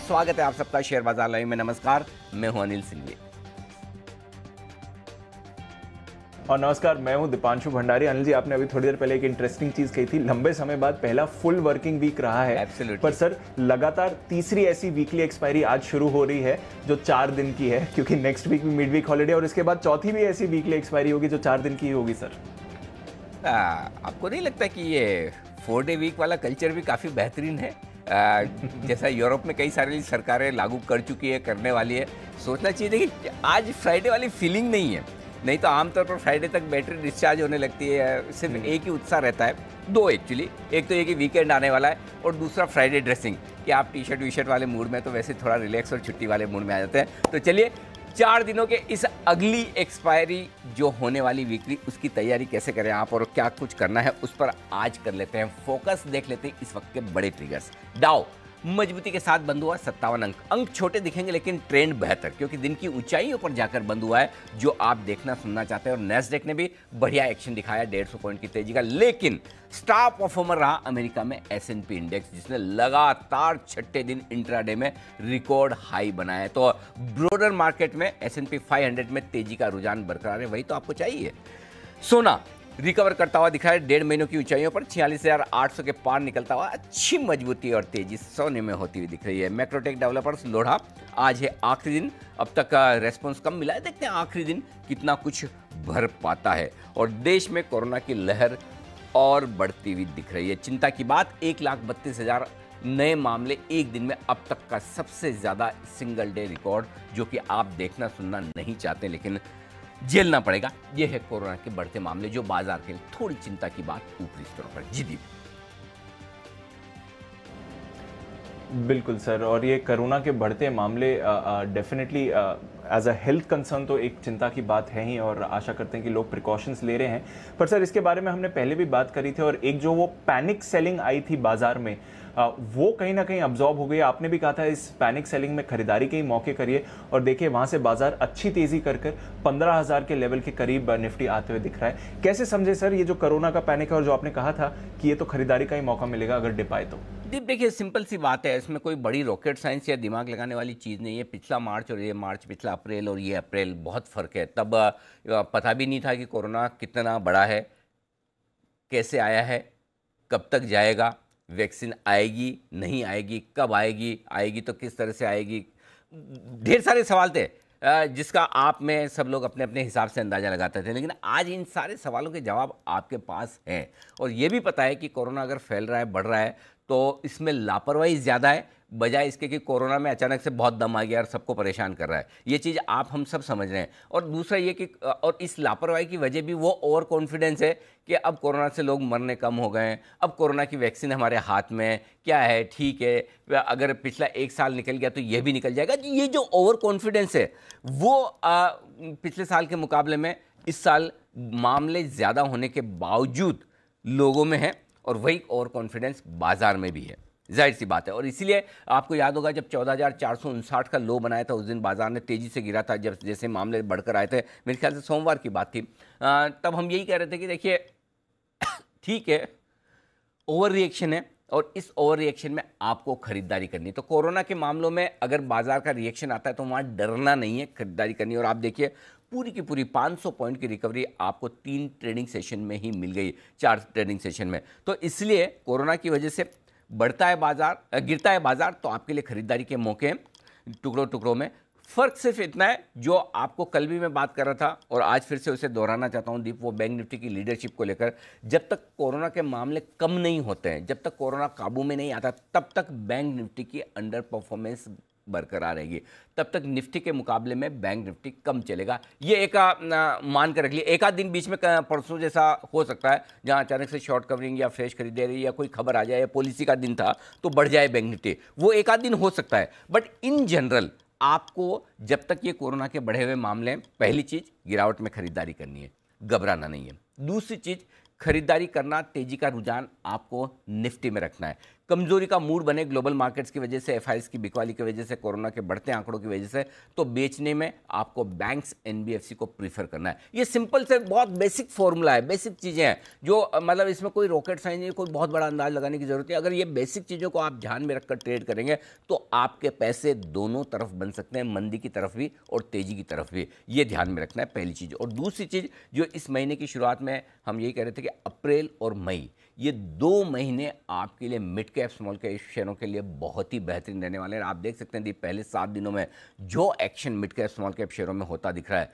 स्वागत है आप सबका शेयर बाजार लाइव में। नमस्कार, मैं हूं अनिल सिंघवी। और नमस्कार, मैं हूं दीपांशु भंडारी। अनिल जी, आपने अभी थोड़ी देर पहले एक इंटरेस्टिंग चीज कही थी, लंबे समय बाद पहला फुल वर्किंग वीक रहा है। Absolutely. पर सर, लगातार तीसरी ऐसी वीकली एक्सपायरी आज शुरू हो रही है जो 4 दिन की है, क्योंकि नेक्स्ट वीक भी मिड वीक हॉलिडे और इसके बाद चौथी भी ऐसी वीकली एक्सपायरी होगी जो 4 दिन की होगी। सर, आपको नहीं लगता कि ये 4 डे वीक वाला कल्चर भी काफ़ी बेहतरीन है? जैसा यूरोप में कई सारी सरकारें लागू कर चुकी है, करने वाली है। सोचना चाहिए था कि आज फ्राइडे वाली फीलिंग नहीं है। नहीं तो आमतौर पर फ्राइडे तक बैटरी डिस्चार्ज होने लगती है। सिर्फ एक ही उत्साह रहता है, दो एक्चुअली। एक तो ये कि वीकेंड आने वाला है, और दूसरा फ्राइडे ड्रेसिंग, कि आप टी शर्ट वी शर्ट वाले मूड में तो वैसे थोड़ा रिलैक्स और छुट्टी वाले मूड में आ जाते हैं। तो चलिए, 4 दिनों के इस अगली एक्सपायरी जो होने वाली वीकली, उसकी तैयारी कैसे करें आप और क्या कुछ करना है उस पर आज कर लेते हैं फोकस। देख लेते हैं इस वक्त के बड़े ट्रिगर्स। डाउ मजबूती के साथ बंद हुआ 57 अंक। अंक छोटे दिखेंगे लेकिन ट्रेंड बेहतर, क्योंकि दिन की ऊंचाइयों पर जाकर बंद हुआ है, जो आप देखना सुनना चाहते हैं। और नैस्डैक ने भी बढ़िया एक्शन दिखाया, 150 पॉइंट की तेजी का। लेकिन स्टार परफॉर्मर रहा अमेरिका में S&P इंडेक्स, जिसने लगातार छठे दिन इंट्राडे में रिकॉर्ड हाई बनाया। तो ब्रोडर मार्केट में S&P 500 में तेजी का रुझान बरकरार है, वही तो आपको चाहिए। सोना रिकवर करता हुआ दिख रहा है, 1.5 महीनों की ऊंचाइयों पर 46,800 के पार निकलता हुआ अच्छी मजबूती और तेजी सोने में होती हुई दिख रही है। मैक्रोटेक डेवलपर्स लोढ़ा, आज है आखिरी दिन, अब तक का रेस्पॉन्स कम मिला है। देखते हैं आखिरी दिन कितना कुछ भर पाता है। और देश में कोरोना की लहर और बढ़ती हुई दिख रही है। चिंता की बात, 1,32,000 नए मामले एक दिन में, अब तक का सबसे ज्यादा सिंगल डे रिकॉर्ड, जो कि आप देखना सुनना नहीं चाहते लेकिन झेलना पड़ेगा। यह है कोरोना के बढ़ते मामले, जो बाजार के लिए थोड़ी चिंता की बात ऊपरी स्तरों पर। जी दीप। बिल्कुल सर, और ये कोरोना के बढ़ते मामले definitely as a health concern तो एक चिंता की बात है ही, और आशा करते हैं कि लोग प्रिकॉशंस ले रहे हैं। पर सर, इसके बारे में हमने पहले भी बात करी थी, और एक जो वो पैनिक सेलिंग आई थी बाजार में, वो कहीं ना कहीं अब्जॉर्ब हो गई। आपने भी कहा था इस पैनिक सेलिंग में खरीदारी के ही मौके करिए, और देखिए वहां से बाजार अच्छी तेजी कर 15,000 के लेवल के करीब निफ्टी आते हुए दिख रहा है। कैसे समझे सर ये जो कोरोना का पैनिक है, और जो आपने कहा था कि ये तो खरीदारी का ही मौका मिलेगा अगर डिप आए तो? देखिए, सिंपल सी बात है, इसमें कोई बड़ी रॉकेट साइंस या दिमाग लगाने वाली चीज़ नहीं है। पिछला मार्च और ये मार्च, पिछला अप्रैल और ये अप्रैल, बहुत फ़र्क है। तब पता भी नहीं था कि कोरोना कितना बड़ा है, कैसे आया है, कब तक जाएगा, वैक्सीन आएगी नहीं आएगी, कब आएगी, आएगी तो किस तरह से आएगी। ढेर सारे सवाल थे, जिसका आप में सब लोग अपने अपने हिसाब से अंदाज़ा लगाते थे। लेकिन आज इन सारे सवालों के जवाब आपके पास हैं, और ये भी पता है कि कोरोना अगर फैल रहा है, बढ़ रहा है, तो इसमें लापरवाही ज़्यादा है, बजाय इसके कि कोरोना में अचानक से बहुत दम आ गया और सबको परेशान कर रहा है। ये चीज़ आप हम सब समझ रहे हैं। और दूसरा ये कि और इस लापरवाही की वजह भी वो ओवर कॉन्फिडेंस है कि अब कोरोना से लोग मरने कम हो गए हैं, अब कोरोना की वैक्सीन हमारे हाथ में है, क्या है, ठीक है, अगर पिछला 1 साल निकल गया तो ये भी निकल जाएगा। ये जो ओवर कॉन्फिडेंस है, वो पिछले साल के मुकाबले में इस साल मामले ज़्यादा होने के बावजूद लोगों में है, और वही ओवर कॉन्फिडेंस बाजार में भी है, जाहिर सी बात है। और इसीलिए आपको याद होगा, जब 14,459 का लो बनाया था, उस दिन बाजार ने तेजी से गिरा था, जब जैसे मामले बढ़कर आए थे। मेरे ख्याल से सोमवार की बात थी। तब हम यही कह रहे थे कि देखिए ठीक है, ओवर रिएक्शन है, और इस ओवर रिएक्शन में आपको खरीदारी करनी है। तो कोरोना के मामलों में अगर बाजार का रिएक्शन आता है तो वहाँ डरना नहीं है, खरीदारी करनी है। और आप देखिए, पूरी की पूरी 500 पॉइंट की रिकवरी आपको 3 ट्रेडिंग सेशन में ही मिल गई, 4 ट्रेडिंग सेशन में। तो इसलिए कोरोना की वजह से बढ़ता है बाजार, गिरता है बाजार, तो आपके लिए खरीदारी के मौके हैं टुकड़ों टुकड़ों में। फर्क सिर्फ इतना है, जो आपको कल भी मैं बात कर रहा था और आज फिर से उसे दोहराना चाहता हूं दीप, वो बैंक निफ्टी की लीडरशिप को लेकर। जब तक कोरोना के मामले कम नहीं होते हैं, जब तक कोरोना काबू में नहीं आता, तब तक बैंक निफ्टी की अंडर परफॉर्मेंस बरकरार रहेगी। तब तक निफ्टी के मुकाबले में बैंक निफ्टी कम चलेगा। ये एक मान कर रख लिया। एक आध दिन बीच में परसों जैसा हो सकता है, जहां अचानक से शॉर्ट कवरिंग या फ्रेश खरीदारी या कोई खबर आ जाए, या पॉलिसी का दिन था तो बढ़ जाए बैंक निफ्टी, वो एक आध दिन हो सकता है। बट इन जनरल आपको जब तक ये कोरोना के बढ़े हुए मामले हैं, पहली चीज गिरावट में खरीदारी करनी है, घबराना नहीं है। दूसरी चीज, खरीदारी करना, तेजी का रुझान आपको निफ्टी में रखना है। कमजोरी का मूड बने ग्लोबल मार्केट्स की वजह से, एफआईएस की बिकवाली की वजह से, कोरोना के बढ़ते आंकड़ों की वजह से, तो बेचने में आपको बैंक्स, एनबीएफसी को प्रीफर करना है। ये सिंपल से बहुत बेसिक फॉर्मूला है, बेसिक चीजें हैं जो मतलब इसमें कोई रॉकेट साइंस नहीं, कोई बहुत बड़ा अंदाज लगाने की जरूरत है। अगर ये बेसिक चीजों को आप ध्यान में रखकर ट्रेड करेंगे तो आपके पैसे दोनों तरफ बन सकते हैं, मंदी की तरफ भी और तेजी की तरफ भी। ये ध्यान में रखना है पहली चीज। और दूसरी चीज जो इस महीने की शुरुआत में हम यही कह रहे थे कि अप्रैल और मई, ये 2 महीने आपके लिए मिड कैप स्मॉल कैप शेयरों के लिए बहुत ही बेहतरीन रहने वाले हैं। आप देख सकते हैं पहले 7 दिनों में जो action mid cap small cap शेयरों में होता दिख रहा है,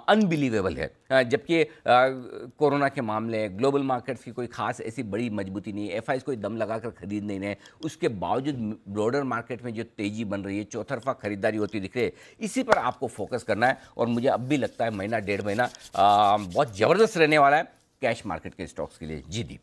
अनबिलीवेबल है। जबकि कोरोना के मामले, ग्लोबल मार्केट्स की कोई खास ऐसी बड़ी मजबूती नहीं है, एफआईज कोई दम लगाकर खरीद नहीं रहे, उसके बावजूद ब्रॉडर मार्केट में जो तेजी बन रही है, चौतरफा खरीदारी होती दिख रही है, इसी पर आपको फोकस करना है। और मुझे अब भी लगता है महीना 1.5 महीना बहुत जबरदस्त रहने वाला है कैश मार्केट के स्टॉक्स के लिए। जी दीप।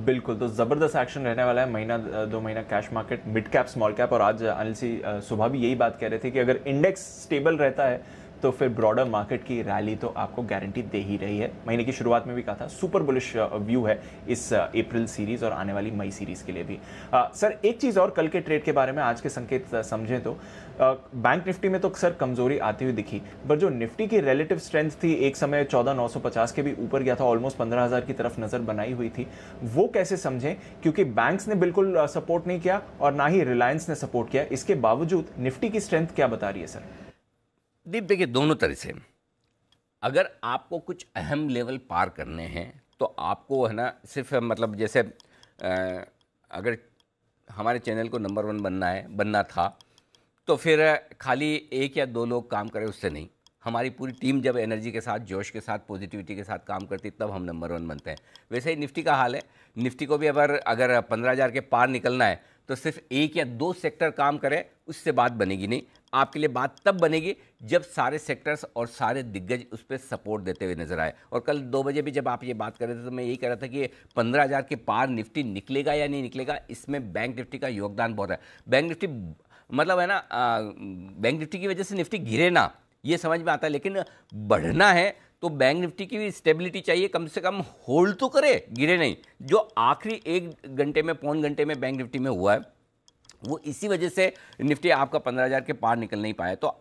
बिल्कुल, तो ज़बरदस्त एक्शन रहने वाला है महीना 2 महीना cash market, mid cap, small cap. और आज अनिल जी सुबह भी यही बात कह रहे थे कि अगर इंडेक्स स्टेबल रहता है तो फिर ब्रॉडर मार्केट की रैली तो आपको गारंटी दे ही रही है। महीने की शुरुआत में भी कहा था सुपर बुलिश व्यू है इस अप्रैल सीरीज और आने वाली मई सीरीज के लिए भी। सर एक चीज़ और, कल के ट्रेड के बारे में आज के संकेत समझें तो बैंक निफ्टी में तो सर कमजोरी आती हुई दिखी, पर जो निफ्टी की रिलेटिव स्ट्रेंथ थी, एक समय 14,950 के भी ऊपर गया था, ऑलमोस्ट 15,000 की तरफ नजर बनाई हुई थी, वो कैसे समझें? क्योंकि बैंक्स ने बिल्कुल सपोर्ट नहीं किया और ना ही रिलायंस ने सपोर्ट किया, इसके बावजूद निफ्टी की स्ट्रेंथ क्या बता रही है सर? दीप देखिए, दोनों तरह से अगर आपको कुछ अहम लेवल पार करने हैं तो आपको है ना, सिर्फ मतलब जैसे अगर हमारे चैनल को नंबर 1 बनना था तो फिर खाली 1 या 2 लोग काम करें उससे नहीं। हमारी पूरी टीम जब एनर्जी के साथ, जोश के साथ, पॉजिटिविटी के साथ काम करती तब हम नंबर 1 बनते हैं। वैसे ही निफ्टी का हाल है। निफ्टी को भी अगर 15,000 के पार निकलना है तो सिर्फ 1 या 2 सेक्टर काम करें, उससे बात बनेगी नहीं। आपके लिए बात तब बनेगी जब सारे सेक्टर्स और सारे दिग्गज उस पर सपोर्ट देते हुए नजर आए। और कल 2 बजे भी जब आप ये बात कर रहे थे तो मैं यही कह रहा था कि 15,000 के पार निफ्टी निकलेगा या नहीं निकलेगा, इसमें बैंक निफ्टी का योगदान बहुत है। बैंक निफ्टी मतलब है ना, बैंक निफ्टी की वजह से निफ्टी गिरे ना, ये समझ में आता है, लेकिन बढ़ना है तो बैंक निफ्टी की भी स्टेबिलिटी चाहिए, कम से कम होल्ड तो करे, गिरे नहीं। जो आखिरी 1 घंटे में, पौन घंटे में बैंक निफ्टी में हुआ है, वो इसी वजह से निफ्टी आपका 15,000 के पार निकल नहीं पाया। तो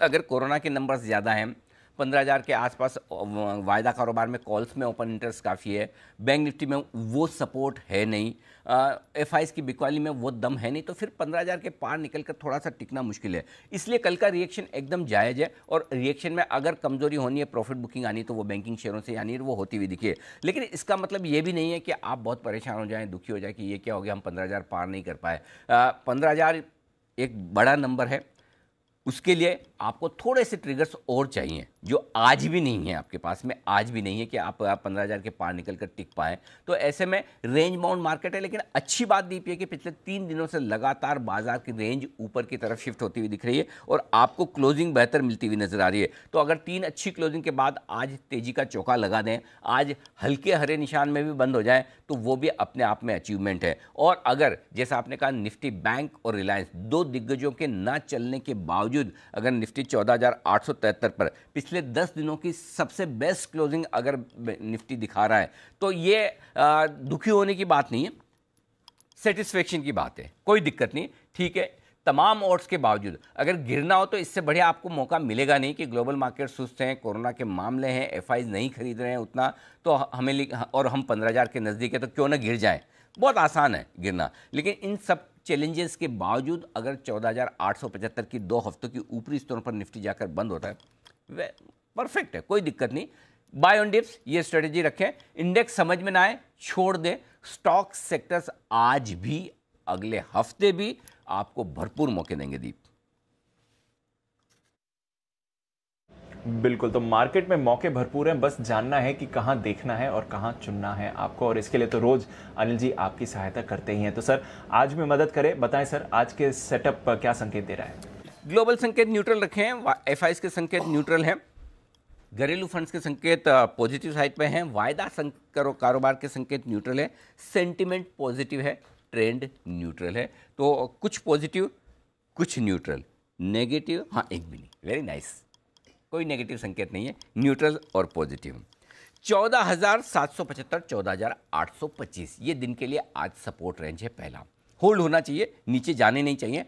अगर कोरोना के नंबर्स ज़्यादा हैं, 15,000 के आसपास वायदा कारोबार में कॉल्स में ओपन इंटरेस्ट काफ़ी है, बैंक निफ्टी में वो सपोर्ट है नहीं, एफआईएस की बिकवाली में वो दम है नहीं, तो फिर 15,000 के पार निकलकर थोड़ा सा टिकना मुश्किल है। इसलिए कल का रिएक्शन एकदम जायज़ है। और रिएक्शन में अगर कमजोरी होनी है, प्रॉफिट बुकिंग आनी, तो वो बैंकिंग शेयरों से यानी वो होती हुई दिखी है। लेकिन इसका मतलब ये भी नहीं है कि आप बहुत परेशान हो जाएं, दुखी हो जाए कि ये क्या हो गया, हम 15,000 पार नहीं कर पाए। 15,000 एक बड़ा नंबर है, उसके लिए आपको थोड़े से ट्रिगर्स और चाहिए जो आज भी नहीं है आपके पास में, आज भी नहीं है कि आप 15,000 के पार निकल कर टिक पाएँ। तो ऐसे में रेंज बाउंड मार्केट है। लेकिन अच्छी बात दीप है कि पिछले 3 दिनों से लगातार बाजार की रेंज ऊपर की तरफ शिफ्ट होती हुई दिख रही है और आपको क्लोजिंग बेहतर मिलती हुई नजर आ रही है। तो अगर 3 अच्छी क्लोजिंग के बाद आज तेजी का चौका लगा दें, आज हल्के हरे निशान में भी बंद हो जाए, तो वो भी अपने आप में अचीवमेंट है। और अगर जैसा आपने कहा, निफ्टी, बैंक और रिलायंस 2 दिग्गजों के ना चलने के बावजूद अगर निफ्टी 14,873 पर पिछले 10 दिनों की सबसे बेस्ट क्लोजिंग अगर निफ्टी दिखा रहा है, तो ये दुखी होने की बात नहीं है, सेटिस्फेक्शन की बात है। कोई दिक्कत नहीं, ठीक है। तमाम ऑड्स के बावजूद अगर गिरना हो तो इससे बढ़िया आपको मौका मिलेगा नहीं कि ग्लोबल मार्केट सुस्त हैं, कोरोना के मामले हैं, एफआईज नहीं खरीद रहे हैं उतना, तो हमें और हम 15,000 के नज़दीक है तो क्यों ना गिर जाएं। बहुत आसान है गिरना। लेकिन इन सब चैलेंजेस के बावजूद अगर 14,875 की 2 हफ्तों की ऊपरी स्तरों पर निफ्टी जाकर बंद होता है, वह परफेक्ट है, कोई दिक्कत नहीं। बाय ऑन डिप्स ये स्ट्रेटेजी रखें। इंडेक्स समझ में ना आए छोड़ दें। स्टॉक सेक्टर्स आज भी, अगले हफ्ते भी आपको भरपूर मौके देंगे दीप। बिल्कुल, तो मार्केट में मौके भरपूर हैं, बस जानना है कि कहां देखना है और कहां चुनना है आपको। और इसके लिए तो रोज अनिल जी आपकी सहायता करते ही हैं। तो सर आज भी मदद करें, बताएं सर आज के सेटअप क्या संकेत दे रहा है? ग्लोबल संकेत न्यूट्रल रखे हैं, एफआईएस के संकेत न्यूट्रल हैं, घरेलू फंड्स के संकेत पॉजिटिव साइड पे हैं, वायदा कारोबार के संकेत न्यूट्रल है, सेंटिमेंट पॉजिटिव है, ट्रेंड न्यूट्रल है। तो कुछ पॉजिटिव, कुछ न्यूट्रल, नेगेटिव हाँ एक भी नहीं। Very nice. कोई नेगेटिव संकेत नहीं है, न्यूट्रल और पॉजिटिव। 14,775, 14,825 ये दिन के लिए आज सपोर्ट रेंज है पहला, होल्ड होना चाहिए, नीचे जाने नहीं चाहिए।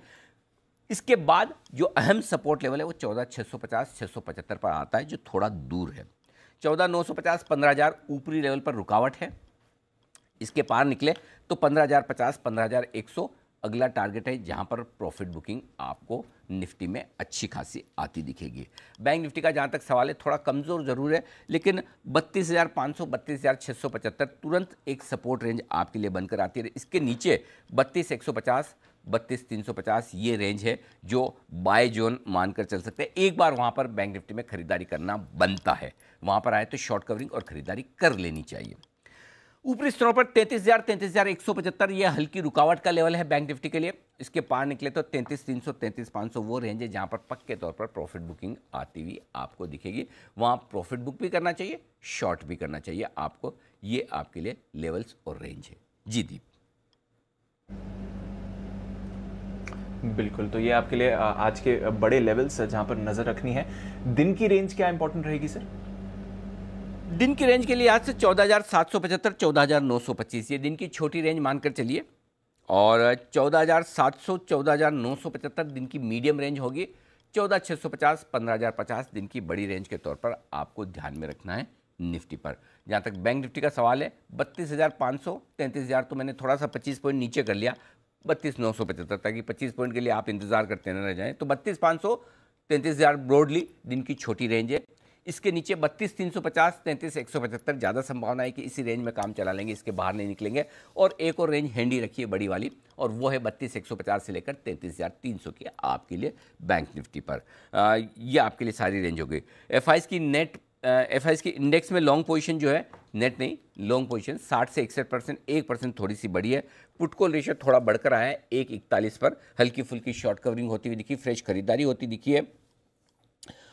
इसके बाद जो अहम सपोर्ट लेवल है वो 14,650, 675 पर आता है, जो थोड़ा दूर है। 14,950, 15,000 ऊपरी लेवल पर रुकावट है, इसके पार निकले तो 15,050, 15,100 अगला टारगेट है, जहां पर प्रॉफिट बुकिंग आपको निफ्टी में अच्छी खासी आती दिखेगी। बैंक निफ्टी का जहां तक सवाल है थोड़ा कमज़ोर जरूर है, लेकिन 32,500, 32,675 तुरंत एक सपोर्ट रेंज आपके लिए बनकर आती है। इसके नीचे 32,150, 32,350 ये रेंज है जो बाय जोन मानकर चल सकते हैं। एक बार वहां पर बैंक निफ्टी में खरीदारी करना बनता है, वहां पर आए तो शॉर्ट कवरिंग और खरीदारी कर लेनी चाहिए। ऊपरी स्तरों पर 33,000, 33,175 ये हल्की रुकावट का लेवल है बैंक निफ्टी के लिए। इसके पार निकले तो 33,300, 33,500 वो रेंज है जहां पर पक्के तौर पर प्रॉफिट बुकिंग आती हुई आपको दिखेगी। वहां प्रॉफिट बुक भी करना चाहिए, शॉर्ट भी करना चाहिए आपको। ये आपके लिए लेवल्स और रेंज है। जी दीप। बिल्कुल, तो ये आपके लिए आज के बड़े लेवल्स जहां पर नजर रखनी है। दिन की रेंज क्या इंपॉर्टेंट रहेगी सर? दिन की रेंज के लिए आज से 14,775, 14,925 ये दिन की छोटी रेंज मानकर चलिए, और 14,700, 14,975 दिन की मीडियम रेंज होगी। 14,650, 15,050 दिन की बड़ी रेंज के तौर पर आपको ध्यान में रखना है निफ्टी पर। जहां तक बैंक निफ्टी का सवाल है 32,500, 33,000 तो मैंने थोड़ा सा 25 पॉइंट नीचे कर लिया, 32,975, ताकि 25 पॉइंट के लिए आप इंतजार करते न रह जाएं। तो 32,500, 33,000 ब्रॉडली दिन की छोटी रेंज है। इसके नीचे 32,350, 33,175 ज़्यादा संभावना है कि इसी रेंज में काम चला लेंगे, इसके बाहर नहीं निकलेंगे। और एक और रेंज हैंडी रखिए बड़ी वाली, और वो है 32,150 से लेकर 33,300 की आपके लिए बैंक निफ्टी पर। ये आपके लिए सारी रेंज हो गई। एफ की इंडेक्स में लॉन्ग पोजीशन जो है, नेट नहीं लॉन्ग पोजीशन 60 से 61%, 1% थोड़ी सी बढ़ी है। पुट कॉल रेशियो थोड़ा बढ़कर आया है 1:41 पर, हल्की फुल्की शॉर्ट कवरिंग होती हुई दिखी, फ्रेश खरीदारी होती दिखी है।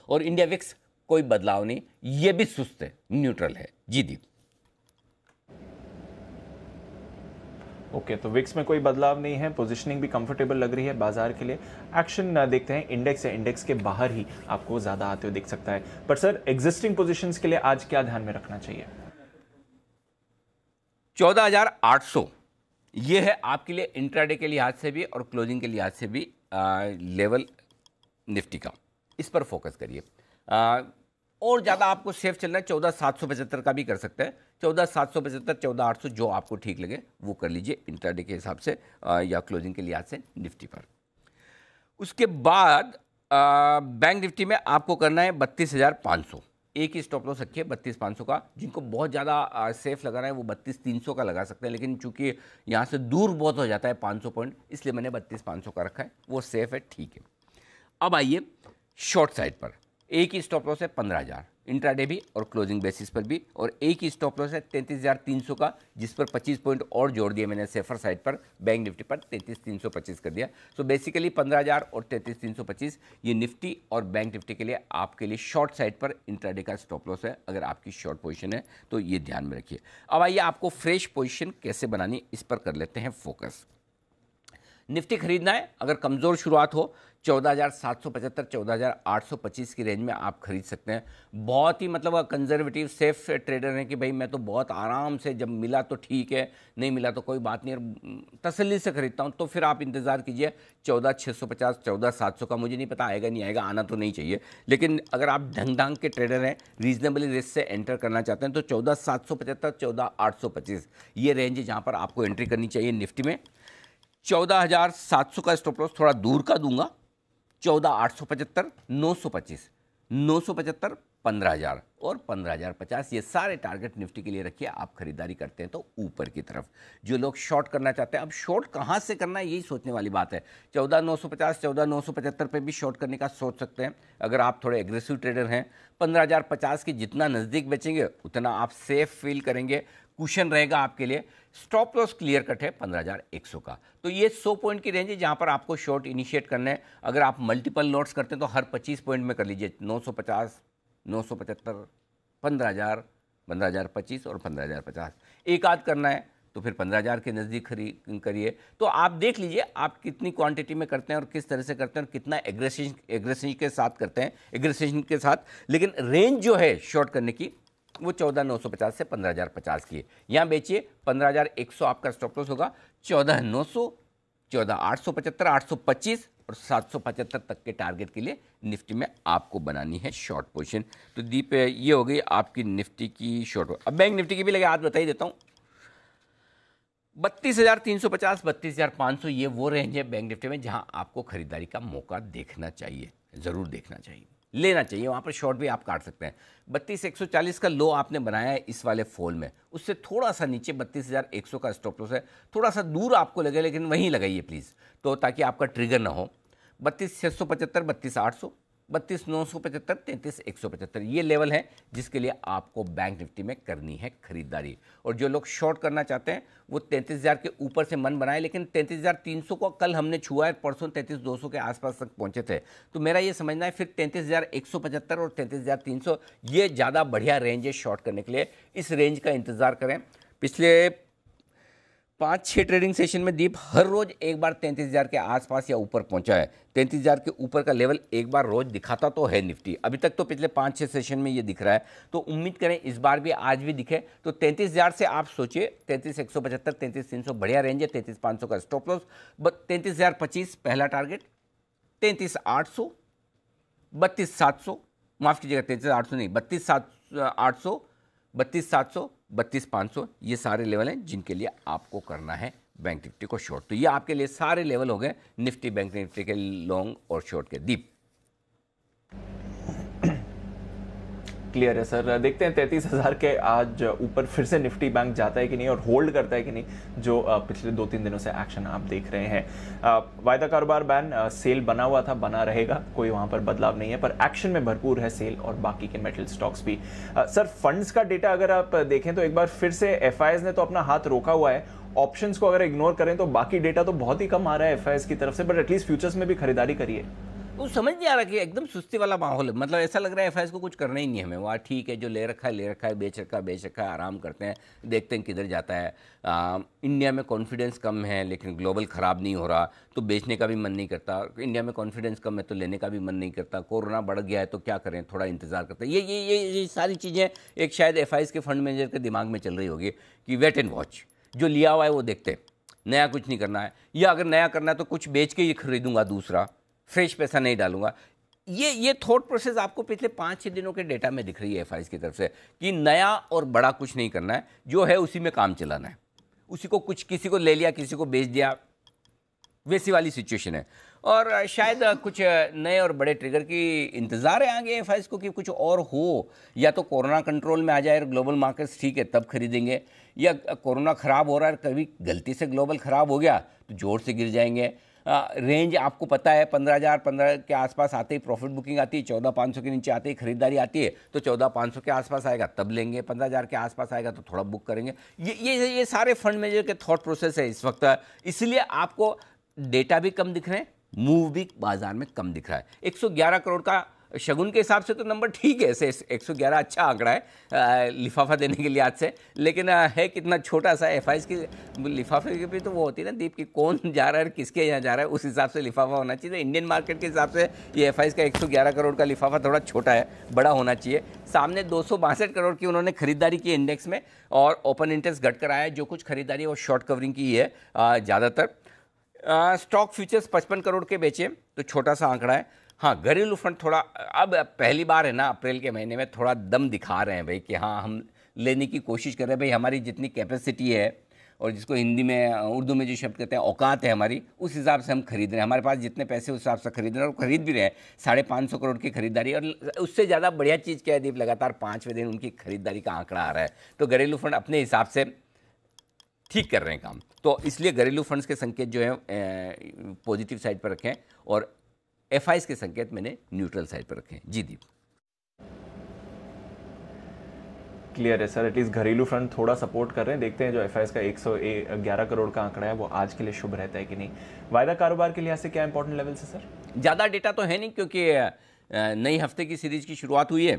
और इंडिया विक्स कोई बदलाव नहीं, ये भी सुस्त है, न्यूट्रल है। जी दीप। ओके, तो विक्स में कोई बदलाव नहीं है, पोजीशनिंग भी कंफर्टेबल लग रही है बाजार के लिए। एक्शन देखते हैं, इंडेक्स है, इंडेक्स के बाहर ही आपको ज्यादा आते हुए दिख सकता है। पर सर एग्जिस्टिंग पोजीशंस के लिए आज क्या ध्यान में रखना चाहिए? 14,800 ये है आपके लिए इंट्राडे के लिहाज से भी और क्लोजिंग के लिहाज से भी लेवल निफ्टी का, इस पर फोकस करिए। और ज़्यादा आपको सेफ चलना है 14,775 का भी कर सकते हैं, 14,775, 14,800 जो आपको ठीक लगे वो कर लीजिए इंट्राडे के हिसाब से या क्लोजिंग के लिहाज से निफ्टी पर। उसके बाद बैंक निफ्टी में आपको करना है 32,500, एक ही स्टॉप लॉस रखिए 32,500 का। जिनको बहुत ज़्यादा सेफ लगाना है वो 32,300 का लगा सकते हैं, लेकिन चूंकि यहाँ से दूर बहुत हो जाता है 500 पॉइंट, इसलिए मैंने 32,500 का रखा है, वो सेफ है, ठीक है। अब आइए शॉर्ट साइड पर, एक ही स्टॉप लॉस है 15,000 इंट्राडे भी और क्लोजिंग बेसिस पर भी, और एक ही स्टॉप लॉस है 33,300 का, जिस पर 25 पॉइंट और जोड़ दिए मैंने सेफर साइड पर, बैंक निफ्टी पर 33,325 कर दिया। सो बेसिकली 15,000 और 33,325 ये निफ्टी और बैंक निफ्टी के लिए आपके लिए शॉर्ट साइड पर इंट्राडे का स्टॉप लॉस है। अगर आपकी शॉर्ट पोजीशन है तो ये ध्यान में रखिए। अब आइए आपको फ्रेश पोजीशन कैसे बनानी, इस पर कर लेते हैं फोकस। निफ्टी खरीदना है, अगर कमज़ोर शुरुआत हो 14,775, 14,825 की रेंज में आप खरीद सकते हैं। बहुत ही मतलब कंजर्वेटिव सेफ ट्रेडर हैं कि भाई मैं तो बहुत आराम से, जब मिला तो ठीक है, नहीं मिला तो कोई बात नहीं, और तसल्ली से खरीदता हूं, तो फिर आप इंतज़ार कीजिए 14,650, 14,700 का। मुझे नहीं पता आएगा नहीं आएगा, आना तो नहीं चाहिए, लेकिन अगर आप ढंग ढंग के ट्रेडर हैं, रीजनेबली रिस्क से एंटर करना चाहते हैं, तो 14,775, 14,825 ये रेंज है जहाँ पर आपको एंट्री करनी चाहिए निफ्टी में। 14,700 का स्टॉप लॉस थोड़ा दूर का दूंगा, 14,875, 925, 975, 15,000 और 15,050 ये सारे टारगेट निफ्टी के लिए रखिए। आप खरीदारी करते हैं तो ऊपर की तरफ। जो लोग शॉर्ट करना चाहते हैं, अब शॉर्ट कहाँ से करना है यही सोचने वाली बात है। 14,950, 14,975 पे भी शॉर्ट करने का सोच सकते हैं अगर आप थोड़े एग्रेसिव ट्रेडर हैं। 15,050 के जितना नज़दीक बेचेंगे उतना आप सेफ फील करेंगे, कुशन रहेगा आपके लिए। स्टॉप लॉस क्लियर कट है 15,100 का। तो ये 100 पॉइंट की रेंज है जहां पर आपको शॉर्ट इनिशिएट करना है। अगर आप मल्टीपल लॉट्स करते हैं तो हर 25 पॉइंट में कर लीजिए, 950, 975, 15,000, 15,025 और 15,050। एक आध करना है तो फिर 15,000 के नज़दीक करिए। तो आप देख लीजिए आप कितनी क्वांटिटी में करते हैं और किस तरह से करते हैं और कितना एग्रेशन के साथ करते हैं, एग्रेशन के साथ। लेकिन रेंज जो है शॉर्ट करने की वो 14,950 से 15,050 की है। यहाँ बेचिए 15,100 आपका स्टॉप लॉस होगा, 14,900, 14,875, 825 और 775 तक के टारगेट के लिए निफ्टी में आपको बनानी है शॉर्ट पोजीशन। तो दीप ये हो गई आपकी निफ्टी की शॉर्ट। अब बैंक निफ्टी की भी लगे हाथ बता ही देता हूँ। 32,350, 32,500 ये वो रेंज है बैंक निफ्टी में जहां आपको खरीदारी का मौका देखना चाहिए, जरूर देखना चाहिए, लेना चाहिए। वहां पर शॉर्ट भी आप काट सकते हैं। 32,140 का लो आपने बनाया है इस वाले फॉल में, उससे थोड़ा सा नीचे 32,100 का स्टॉप लॉस है, थोड़ा सा दूर आपको लगे लेकिन वहीं लगाइए प्लीज़, तो ताकि आपका ट्रिगर ना हो। 32,675, 32,800, 32,975, 33,175 ये लेवल है जिसके लिए आपको बैंक निफ्टी में करनी है खरीदारी। और जो लोग शॉर्ट करना चाहते हैं वो 33,000 के ऊपर से मन बनाए, लेकिन 33,300 को कल हमने छुआ है, परसों 33,200 के आसपास तक पहुंचे थे। तो मेरा ये समझना है फिर 33,175 और 33,300 ये ज़्यादा बढ़िया रेंज है शॉर्ट करने के लिए। इस रेंज का इंतज़ार करें। पिछले 5-6 ट्रेडिंग सेशन में दीप हर रोज एक बार 33,000 के आसपास या ऊपर पहुंचा है। 33,000 के ऊपर का लेवल एक बार रोज दिखाता तो है निफ्टी, अभी तक तो पिछले 5-6 सेशन में ये दिख रहा है। तो उम्मीद करें इस बार भी आज भी दिखे। तो 33,000 से आप सोचिए 33,175, 33,300 बढ़िया रेंज है, 33,500 का स्टॉप लॉस, 33,025 पहला टारगेट, 33,800, 32,700, माफ कीजिएगा 33,800 नहीं, 32,800, 32,700, 32,500 ये सारे लेवल हैं जिनके लिए आपको करना है बैंक निफ्टी को शॉर्ट। तो ये आपके लिए सारे लेवल हो गए निफ्टी बैंक निफ्टी के लॉन्ग और शॉर्ट के। दीप क्लियर है सर। देखते हैं 33,000 के आज ऊपर फिर से निफ्टी बैंक जाता है कि नहीं और होल्ड करता है कि नहीं, जो पिछले 2-3 दिनों से एक्शन आप देख रहे हैं। वायदा कारोबार बैन सेल बना हुआ था, बना रहेगा, कोई वहां पर बदलाव नहीं है, पर एक्शन में भरपूर है सेल और बाकी के मेटल स्टॉक्स भी। सर फंड्स का डेटा अगर आप देखें तो एक बार फिर से एफआईएस ने तो अपना हाथ रोका हुआ है। ऑप्शंस को अगर इग्नोर करें तो बाकी डेटा तो बहुत ही कम आ रहा है एफआईएस की तरफ से, बट एटलीस्ट फ्यूचर्स में भी खरीदारी करिए। वो समझ नहीं आ रहा कि एकदम सुस्ती वाला माहौल है। मतलब ऐसा लग रहा है एफआईएस को कुछ करना ही नहीं है हमें। वहाँ ठीक है, जो ले रखा है ले रखा है, बेच रखा है बेच रखा है, आराम करते हैं, देखते हैं किधर जाता है। इंडिया में कॉन्फिडेंस कम है लेकिन ग्लोबल ख़राब नहीं हो रहा तो बेचने का भी मन नहीं करता। इंडिया में कॉन्फिडेंस कम है तो लेने का भी मन नहीं करता। कोरोना बढ़ गया है तो क्या करें, थोड़ा इंतजार करते हैं। ये सारी चीज़ें एक शायद एफआईएस के फंड मैनेजर के दिमाग में चल रही होगी कि वेट एंड वॉच, जो लिया हुआ है वो देखते, नया कुछ नहीं करना है, या अगर नया करना है तो कुछ बेच के ही खरीदूंगा, दूसरा फ्रेश पैसा नहीं डालूंगा। ये थॉट प्रोसेस आपको पिछले 5-6 दिनों के डेटा में दिख रही है एफआईएस की तरफ से कि नया और बड़ा कुछ नहीं करना है, जो है उसी में काम चलाना है। उसी को कुछ किसी को ले लिया किसी को बेच दिया, वैसी वाली सिचुएशन है। और शायद कुछ नए और बड़े ट्रिगर की इंतज़ार है आगे एफआईएस को कि कुछ और हो, या तो कोरोना कंट्रोल में आ जाए और ग्लोबल मार्केट्स ठीक है तब खरीदेंगे, या कोरोना ख़राब हो रहा है कभी गलती से ग्लोबल ख़राब हो गया तो जोर से गिर जाएंगे। रेंज आपको पता है 15,015 के आसपास आते ही प्रॉफिट बुकिंग आती है, 14,500 के नीचे आते ही खरीदारी आती है, तो 14,500 के आसपास आएगा तब लेंगे, 15,000 के आसपास आएगा तो थोड़ा बुक करेंगे। ये सारे फंड मैनेजर के थॉट प्रोसेस है इस वक्त। इसलिए आपको डेटा भी कम दिख रहे हैं, मूव भी बाजार में कम दिख रहा है। 111 करोड़ का शगुन के हिसाब से तो नंबर ठीक है, ऐसे 111 अच्छा आंकड़ा है लिफाफा देने के लिए आज से, लेकिन है कितना छोटा सा। एफआईएस की लिफाफे की भी तो वो होती है ना दीप की कौन जा रहा है किसके यहाँ जा रहा है, उस हिसाब से लिफाफा होना चाहिए। इंडियन मार्केट के हिसाब से ये एफआईएस का 111 करोड़ का लिफाफा थोड़ा छोटा है, बड़ा होना चाहिए। सामने 262 करोड़ की उन्होंने खरीदारी की इंडेक्स में, और ओपन इंटरेस्ट घट कर आया है। जो कुछ खरीदारी है वो शॉर्ट कवरिंग की है ज़्यादातर। स्टॉक फ्यूचर्स 55 करोड़ के बेचे तो छोटा सा आंकड़ा है। हाँ, घरेलू फंड थोड़ा, अब पहली बार है ना अप्रैल के महीने में थोड़ा दम दिखा रहे हैं भाई कि हाँ हम लेने की कोशिश कर रहे हैं भाई, हमारी जितनी कैपेसिटी है और जिसको हिंदी में उर्दू में जो शब्द कहते हैं औकात है हमारी, उस हिसाब से हम खरीद रहे हैं, हमारे पास जितने पैसे उस हिसाब से खरीद रहे हैं और खरीद भी रहे हैं। 550 करोड़ की खरीदारी, और उससे ज़्यादा बढ़िया चीज़ क्या है दीप, लगातार 5वें दिन उनकी खरीदारी का आंकड़ा आ रहा है। तो घरेलू फंड अपने हिसाब से ठीक कर रहे हैं काम, तो इसलिए घरेलू फंड्स के संकेत जो है पॉजिटिव साइड पर रखें और एफआईएस के संकेत मैंने न्यूट्रल साइड पर रखे हैं। जी दीप। क्लियर है सर, एटलीस्ट घरेलू फंड थोड़ा सपोर्ट कर रहे हैं। देखते हैं जो एफआईएस का 111 करोड़ का आंकड़ा है वो आज के लिए शुभ रहता है कि नहीं। वायदा कारोबार के लिहाज से क्या इंपॉर्टेंट लेवल है सर? ज़्यादा डेटा तो है नहीं क्योंकि नई हफ्ते की सीरीज की शुरुआत हुई है।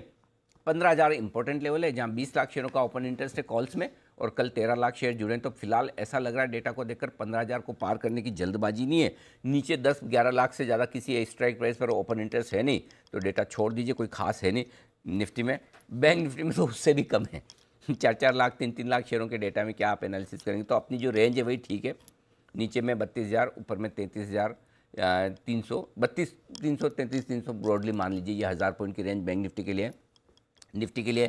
15,000 इंपॉर्टेंट लेवल है जहां 20 लाख शेयरों का ओपन इंटरेस्ट है कॉल्स में, और कल 13 लाख शेयर जुड़े हैं, तो फिलहाल ऐसा लग रहा है डेटा को देखकर 15,000 को पार करने की जल्दबाजी नहीं है। नीचे 10-11 लाख से ज़्यादा किसी स्ट्राइक प्राइस पर ओपन इंटरेस्ट है नहीं, तो डेटा छोड़ दीजिए, कोई खास है नहीं निफ्टी में। बैंक निफ्टी में तो उससे भी कम है। 4-4 लाख 3-3 लाख शेयरों के डेटा में क्या आप एनालिसिस करेंगे? तो अपनी जो रेंज है वही ठीक है, नीचे में 32,000, ऊपर में 33,300, 32,300, 33,300 ब्रॉडली मान लीजिए, ये 1000 पॉइंट की रेंज बैंक निफ्टी के लिए। निफ्टी के लिए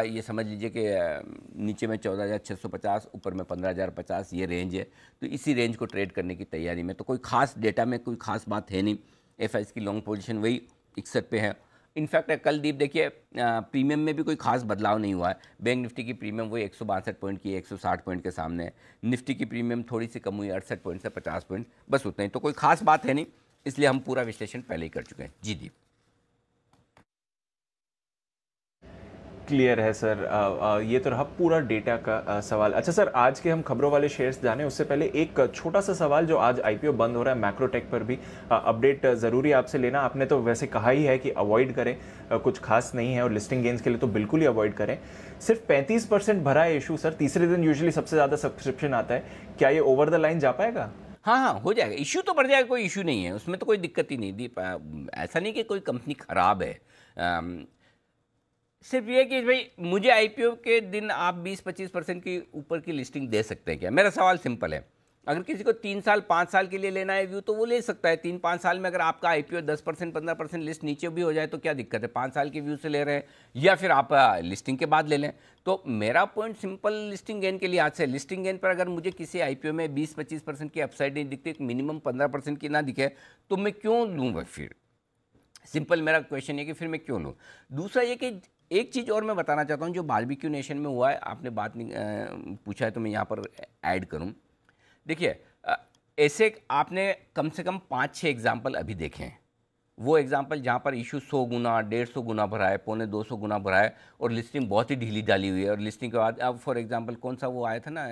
ये समझ लीजिए कि नीचे में 14,650, ऊपर में 15,050, ये रेंज है। तो इसी रेंज को ट्रेड करने की तैयारी में, तो कोई खास डेटा में कोई खास बात है नहीं। एफआईएस की लॉन्ग पोजीशन वही 61 पे है। इनफैक्ट कल दीप देखिए प्रीमियम में भी कोई खास बदलाव नहीं हुआ है। बैंक निफ्टी की प्रीमियम वही 162 पॉइंट की 160 पॉइंट के सामने है। निफ्टी की प्रीमियम थोड़ी सी कम हुई 68 पॉइंट से 50 पॉइंट, बस उतना ही। तो कोई खास बात है नहीं, इसलिए हम पूरा विश्लेषण पहले ही कर चुके हैं। जी दीप। क्लियर है सर। ये तो रहा पूरा डेटा का सवाल। अच्छा सर, आज के हम खबरों वाले शेयर्स जाने उससे पहले एक छोटा सा सवाल, जो आज आईपीओ बंद हो रहा है मैक्रोटेक पर भी अपडेट ज़रूरी आपसे लेना। आपने तो वैसे कहा ही है कि अवॉइड करें, कुछ खास नहीं है, और लिस्टिंग गेंस के लिए तो बिल्कुल ही अवॉइड करें। सिर्फ 35% भरा है इशू सर, तीसरे दिन यूजुअली सबसे ज़्यादा सब्सक्रिप्शन आता है, क्या ये ओवर द लाइन जा पाएगा? हाँ हाँ, हो जाएगा, इशू तो बढ़ जाएगा, कोई इशू नहीं है उसमें, तो कोई दिक्कत ही नहीं दीप। ऐसा नहीं कि कोई कंपनी खराब है, सिर्फ ये कि भाई मुझे आईपीओ के दिन आप 20-25% की ऊपर की लिस्टिंग दे सकते हैं क्या? मेरा सवाल सिंपल है। अगर किसी को 3 साल 5 साल के लिए लेना है व्यू, तो वो ले सकता है। 3-5 साल में अगर आपका आईपीओ 10% 15% लिस्ट नीचे भी हो जाए तो क्या दिक्कत है? 5 साल के व्यू से ले रहे हैं, या फिर आप लिस्टिंग के बाद ले लें। तो मेरा पॉइंट सिंपल लिस्टिंग गेन के लिए आज से, लिस्टिंग गेन पर अगर मुझे किसी आईपीओ में 20-25% की अपसाइड नहीं दिखती, मिनिमम 15% की ना दिखे, तो मैं क्यों लूँ भाई? फिर सिंपल मेरा क्वेश्चन है कि फिर मैं क्यों लूँ। दूसरा ये कि एक चीज़ और मैं बताना चाहता हूँ, जो बारबेक्यू नेशन में हुआ है, आपने बात नहीं पूछा है तो मैं यहाँ पर ऐड करूँ। देखिए ऐसे आपने कम से कम 5-6 एग्जाम्पल अभी देखे हैं। वो एग्जाम्पल जहाँ पर इशू 100 गुना 150 गुना भरा है, 250 गुना भरा है, और लिस्टिंग बहुत ही ढीली डाली हुई है। और लिस्टिंग के बाद अब फॉर एग्जाम्पल कौन सा वो आया था ना,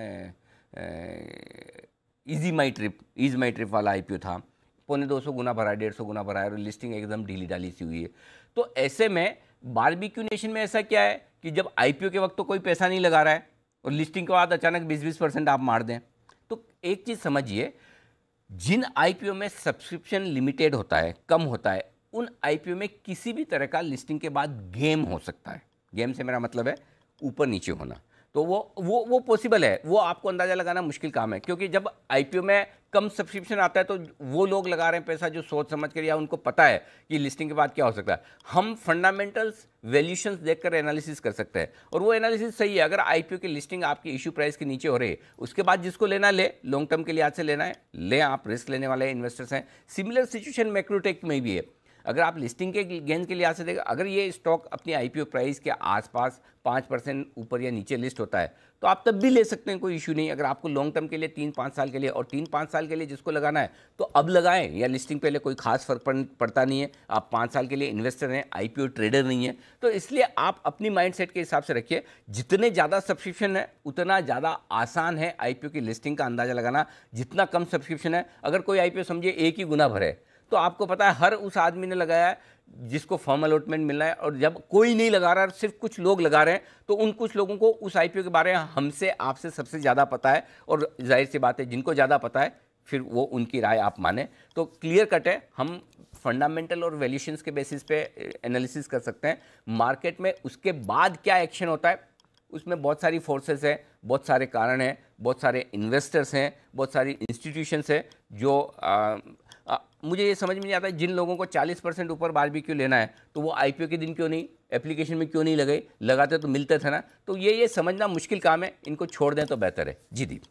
ईजी माई ट्रिप वाला आईपीओ था, 250 गुना भरा है, 150 गुना भरा है, और लिस्टिंग एकदम ढीली डाली सी हुई है। तो ऐसे में बारबेक्यू नेशन में ऐसा क्या है कि जब आईपीओ के वक्त तो कोई पैसा नहीं लगा रहा है, और लिस्टिंग के बाद अचानक 20-20% आप मार दें, तो एक चीज़ समझिए, जिन आईपीओ में सब्सक्रिप्शन लिमिटेड होता है, कम होता है, उन आईपीओ में किसी भी तरह का लिस्टिंग के बाद गेम हो सकता है। गेम से मेरा मतलब है ऊपर नीचे होना। तो वो पॉसिबल है, वो आपको अंदाज़ा लगाना मुश्किल काम है, क्योंकि जब आईपीओ में कम सब्सक्रिप्शन आता है तो वो लोग लगा रहे हैं पैसा जो सोच समझ कर, या उनको पता है कि लिस्टिंग के बाद क्या हो सकता है। हम फंडामेंटल्स वैल्यूशंस देखकर एनालिसिस कर सकते हैं, और वो एनालिसिस सही है। अगर आईपीओ की लिस्टिंग आपकी इशू प्राइस के नीचे हो रही है, उसके बाद जिसको लेना ले, लॉन्ग टर्म के लिए आज से लेना है ले, आप रिस्क लेने वाले इन्वेस्टर्स हैं। सिमिलर सिचुएशन मैक्रोटेक में भी है। अगर आप लिस्टिंग के गेंद के लिहाज से देखें, अगर ये स्टॉक अपनी आईपीओ प्राइस के आसपास 5% ऊपर या नीचे लिस्ट होता है, तो आप तब भी ले सकते हैं, कोई इशू नहीं। अगर आपको लॉन्ग टर्म के लिए 3-5 साल के लिए, और 3-5 साल के लिए जिसको लगाना है तो अब लगाएं, या लिस्टिंग पहले कोई खास फर्क पड़ता नहीं है। आप 5 साल के लिए इन्वेस्टर हैं, आईपीओ ट्रेडर नहीं है। तो इसलिए आप अपनी माइंडसेट के हिसाब से रखिए, जितने ज़्यादा सब्सक्रिप्शन है उतना ज़्यादा आसान है आईपीओ की लिस्टिंग का अंदाज़ा लगाना। जितना कम सब्सक्रिप्शन है, अगर कोई आईपीओ समझिए 1 ही गुना भरे, तो आपको पता है हर उस आदमी ने लगाया है जिसको फर्म अलॉटमेंट मिल रहा है, और जब कोई नहीं लगा रहा है, सिर्फ कुछ लोग लगा रहे हैं, तो उन कुछ लोगों को उस आईपीओ के बारे में हमसे आपसे सबसे ज़्यादा पता है। और जाहिर सी बात है, जिनको ज़्यादा पता है फिर वो उनकी राय आप माने। तो क्लियर कट है, हम फंडामेंटल और वैल्यूशंस के बेसिस पे एनालिसिस कर सकते हैं। मार्केट में उसके बाद क्या एक्शन होता है, उसमें बहुत सारी फोर्सेस है, बहुत सारे कारण हैं, बहुत सारे इन्वेस्टर्स हैं, बहुत सारी इंस्टीट्यूशंस हैं, जो मुझे ये समझ में नहीं आता, जिन लोगों को 40% ऊपर बारबेक्यू लेना है, तो वो आईपीओ के दिन क्यों नहीं, एप्लीकेशन में क्यों नहीं लगे? लगाते तो मिलते थे ना। तो ये समझना मुश्किल काम है, इनको छोड़ दें तो बेहतर है। जी दीप।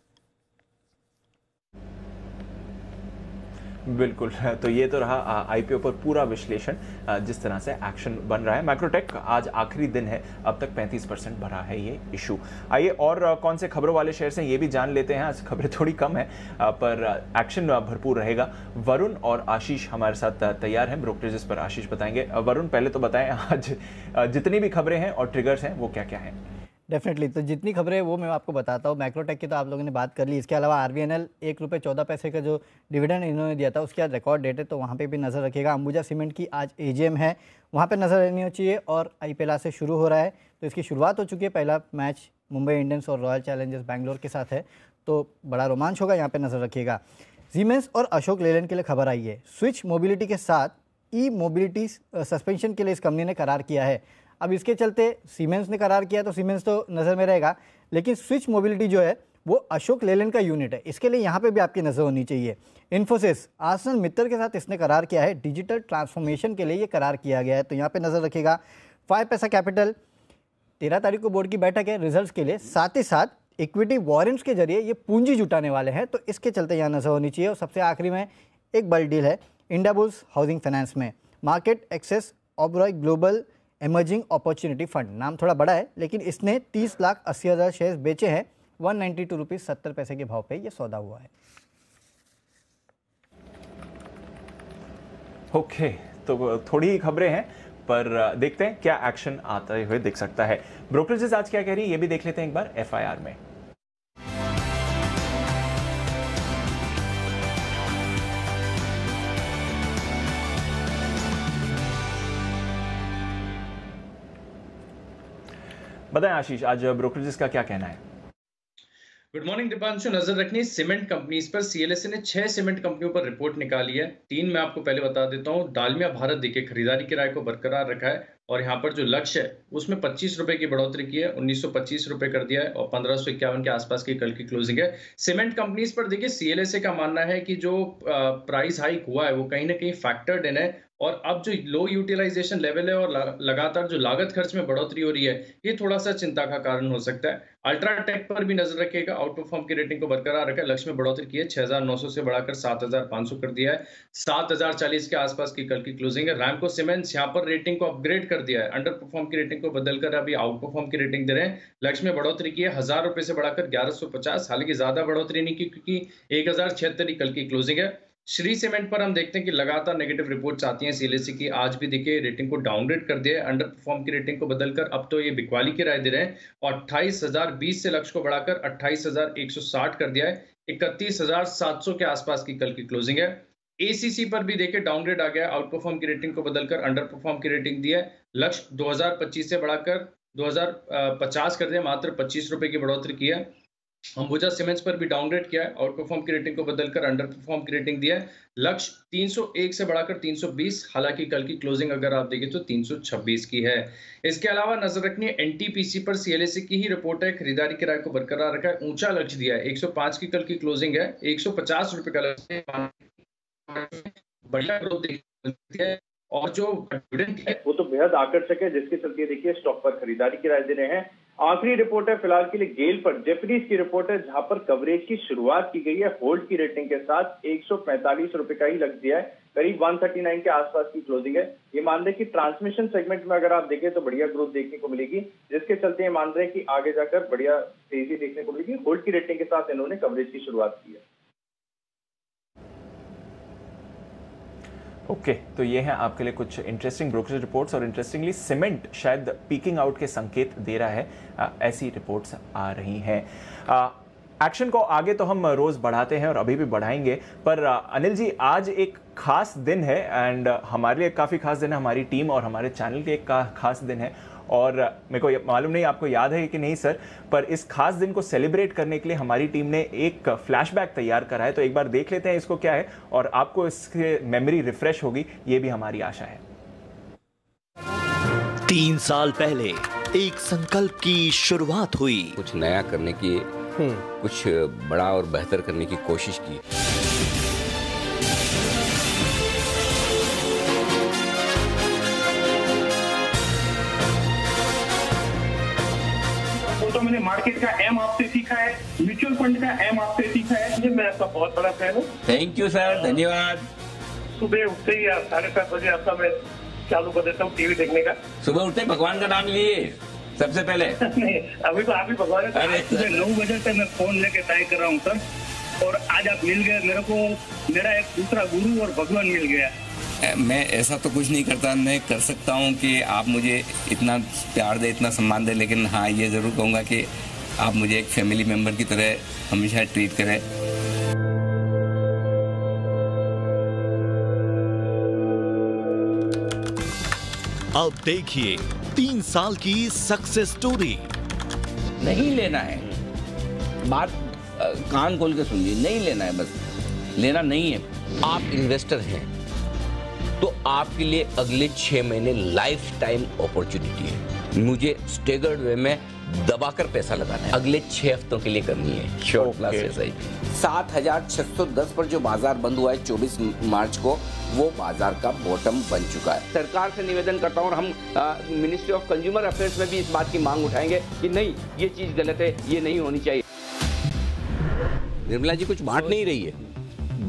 बिल्कुल, तो ये तो रहा आईपीओ पर पूरा विश्लेषण, जिस तरह से एक्शन बन रहा है। मैक्रोटेक आज आखिरी दिन है, अब तक 35% भरा है ये इशू। आइए और कौन से खबरों वाले शेयर्स हैं ये भी जान लेते हैं। आज खबरें थोड़ी कम है, पर एक्शन भरपूर रहेगा। वरुण और आशीष हमारे साथ तैयार हैं, ब्रोकरेजेस पर आशीष बताएंगे। वरुण, पहले तो बताएं आज जितनी भी खबरें हैं और ट्रिगर्स हैं वो क्या क्या हैं? डेफिनेटली, तो जितनी खबरें हैं वो मैं आपको बताता हूँ। मैक्रोटेक की तो आप लोगों ने बात कर ली। इसके अलावा आरबीएनएल ₹1.14 का जो डिविडेंड इन्होंने दिया था, उसके आज रिकॉर्ड डेट है, तो वहाँ पे भी नज़र रखिएगा। अंबुजा सीमेंट की आज एजीएम है, वहाँ पे नज़र रहनी चाहिए। और आईपीएल से शुरू हो रहा है, तो इसकी शुरुआत हो चुकी है। पहला मैच मुंबई इंडियंस और रॉयल चैलेंजर्स बैंगलोर के साथ है, तो बड़ा रोमांच होगा, यहाँ पे नज़र रखिएगा। सीमेंस और अशोक लेलैंड के लिए खबर आई है, स्विच मोबिलिटी के साथ ई मोबिलिटी सस्पेंशन के लिए इस कंपनी ने करार किया है। अब इसके चलते सीमेंस ने करार किया तो सीमेंस तो नज़र में रहेगा, लेकिन स्विच मोबिलिटी जो है वो अशोक लेलैंड का यूनिट है, इसके लिए यहाँ पे भी आपकी नज़र होनी चाहिए। इन्फोसिस आसन मित्तल के साथ इसने करार किया है, डिजिटल ट्रांसफॉर्मेशन के लिए ये करार किया गया है, तो यहाँ पे नज़र रखिएगा। 5 पैसा कैपिटल 13 तारीख को बोर्ड की बैठक है रिजल्ट्स के लिए, साथ ही साथ इक्विटी वॉरेंट्स के जरिए ये पूंजी जुटाने वाले हैं, तो इसके चलते यहाँ नज़र होनी चाहिए। और सबसे आखिरी में एक बड़ी डील है इंडियाबुल्स हाउसिंग फाइनेंस में, market access Oberoi global emerging opportunity fund, नाम थोड़ा बड़ा है लेकिन इसने 30,80,000 शेयर बेचे हैं, 192 रुपीज़ 70 पैसे के भाव पे ये सौदा हुआ है। ओके, तो थोड़ी ही खबरें हैं पर देखते हैं क्या एक्शन आते हुए दिख सकता है। ब्रोकरेजेस आज क्या कह रही है ये भी देख लेते हैं एक बार FIR में। बताएं आशीष, आज ब्रोकरेजेस का क्या कहना है? Good morning Deepanshu. नजर रखनी सीमेंट कंपनीज पर। CLSA ने 6 सीमेंट कंपनियों पर रिपोर्ट निकाली है। 3 मैं आपको पहले बता देता हूं। डालमिया भारत देखिए खरीदारी किराए को बरकरार रखा है और यहाँ पर जो लक्ष्य है उसमें 25 रुपए की बढ़ोतरी की है, 1925 रुपए कर दिया है और 1551 के आसपास की कल की क्लोजिंग है। सीमेंट कंपनीज पर देखिए CLSA का मानना है कि जो प्राइस हाइक हुआ है वो कहीं ना कहीं फैक्टर्ड इन है और अब जो लो यूटिलाइजेशन लेवल है और लगातार जो लागत खर्च में बढ़ोतरी हो रही है ये थोड़ा सा चिंता का कारण हो सकता है। अल्ट्राटेक पर भी नजर रखिएगा, आउट परफॉर्म की रेटिंग को बरकरार रखा है, लक्ष्य में बढ़ोतरी की है, 6,900 से बढ़ाकर 7,500 कर दिया है, 7,040 के आसपास की कल की क्लोजिंग है। रैमको सीमेंट्स यहाँ पर रेटिंग को अपग्रेड कर दिया है, अंडर परफॉर्म की रेटिंग को बदलकर अभी आउट परफॉर्म की रेटिंग दे रहे हैं, लक्ष्य में बढ़ोतरी की है, 1,000 रुपए से बढ़ाकर 1,150, हालांकि ज्यादा बढ़ोतरी नहीं की क्योंकि 1,076 कल की क्लोजिंग है। श्री सीमेंट पर हम देखते हैं कि लगातार नेगेटिव रिपोर्ट्स आती हैं CLSA की, आज भी देखिए रेटिंग को डाउनग्रेड कर दिया है, अंडर परफॉर्म की रेटिंग को बदलकर अब तो ये बिकवाली की राय दे रहे हैं और 28,020 से लक्ष्य को बढ़ाकर 28,160 कर दिया है, 31,700 के आसपास की कल की क्लोजिंग है। ACC पर भी देखिए डाउनग्रेड आ गया, आउट परफॉर्म की रेटिंग को बदलकर अंडर परफॉर्म की रेटिंग दी है, लक्ष्य 2025 से बढ़ाकर 2050 कर दिया, मात्र 25 रुपए की बढ़ोतरी की है। अंबुजा सीमेंट्स पर भी डाउनग्रेड किया है, आउट परफॉर्म की रेटिंग को बदलकर अंडर परफॉर्म की रेटिंग दिया है, लक्ष्य 301 से बढ़ाकर 320, हालांकि कल की क्लोजिंग अगर आप देखें तो 326 की है। इसके अलावा नजर रखनी है NTPC पर, CLSA की ही रिपोर्ट है, खरीदारी किराए को बरकरार रखा है, ऊंचा लक्ष्य दिया है, 105 की कल की क्लोजिंग है, 150 रुपए का लक्ष्य, बढ़िया ग्रोथ देखी है और जो डिविडेंड है वो तो बेहद आकर्षक है, जिसके चलते देखिए स्टॉक पर खरीदारी की राय दे रहे हैं। आखिरी रिपोर्ट है फिलहाल के लिए गेल पर, जेपनीज की रिपोर्ट है जहां पर कवरेज की शुरुआत की गई है, होल्ड की रेटिंग के साथ 145 रुपए का ही लक्ष्य दिया है, करीब 139 के आसपास की क्लोजिंग है। ये मान रहे कि ट्रांसमिशन सेगमेंट में अगर आप देखें तो बढ़िया ग्रोथ देखने को मिलेगी, जिसके चलते ये मान रहे हैं कि आगे जाकर बढ़िया तेजी देखने को मिलेगी। होल्ड की रेटिंग के साथ इन्होंने कवरेज की शुरुआत की है। ओके, तो ये हैं आपके लिए कुछ इंटरेस्टिंग ब्रोकरेज रिपोर्ट्स और इंटरेस्टिंगली सीमेंट शायद पीकिंग आउट के संकेत दे रहा है, ऐसी रिपोर्ट्स आ रही हैं। एक्शन को आगे तो हम रोज बढ़ाते हैं और अभी भी बढ़ाएंगे, पर अनिल जी आज एक खास दिन है एंड हमारे लिए काफ़ी खास दिन है, हमारी टीम और हमारे चैनल के एक खास दिन है और मेरे को मालूम नहीं आपको याद है कि नहीं सर, पर इस खास दिन को सेलिब्रेट करने के लिए हमारी टीम ने एक फ्लैशबैक तैयार करा है, तो एक बार देख लेते हैं इसको क्या है और आपको इसके मेमोरी रिफ्रेश होगी, ये भी हमारी आशा है। 3 साल पहले एक संकल्प की शुरुआत हुई, कुछ नया करने की, कुछ बड़ा और बेहतर करने की कोशिश की। तो मैंने मार्केट का एम आपसे सीखा है, म्यूचुअल फंड का एम आपसे सीखा है, ये मैं आपका बहुत बड़ा फैन हूँ। थैंक यू सर, धन्यवाद। सुबह उठते ही 7:30 बजे आपका मैं चालू कर देता हूँ टीवी देखने का। सुबह उठते भगवान का नाम लिए सबसे पहले। नहीं, अभी तो आप ही भगवान। सुबह 9 बजे तक मैं फोन लेके तय कर रहा हूँ सर, और आज आप मिल गए मेरे को, मेरा एक दूसरा गुरु और भगवान मिल गया। मैं ऐसा तो कुछ नहीं करता, मैं कर सकता हूँ कि आप मुझे इतना प्यार दे, इतना सम्मान दे, लेकिन हाँ ये ज़रूर कहूँगा कि आप मुझे एक फैमिली मेम्बर की तरह हमेशा ट्रीट करें। अब देखिए 3 साल की सक्सेस स्टोरी। नहीं लेना है, बात कान खोल के सुनिए, नहीं लेना है, बस लेना नहीं है। आप इन्वेस्टर हैं तो आपके लिए अगले 6 महीने लाइफ टाइम अपॉर्चुनिटी है। मुझे स्टेगर्ड वे में दबाकर पैसा लगाना है, अगले 6 हफ्तों के लिए करनी है शॉर्ट क्लास SIP। 7,610 पर जो बाजार बंद हुआ है 24 मार्च को, वो बाजार का बॉटम बन चुका है। सरकार से निवेदन करता हूं और हम मिनिस्ट्री ऑफ कंज्यूमर अफेयर्स में भी इस बात की मांग उठाएंगे कि नहीं, ये चीज गलत है, ये नहीं होनी चाहिए। निर्मला जी कुछ बांट नहीं रही है,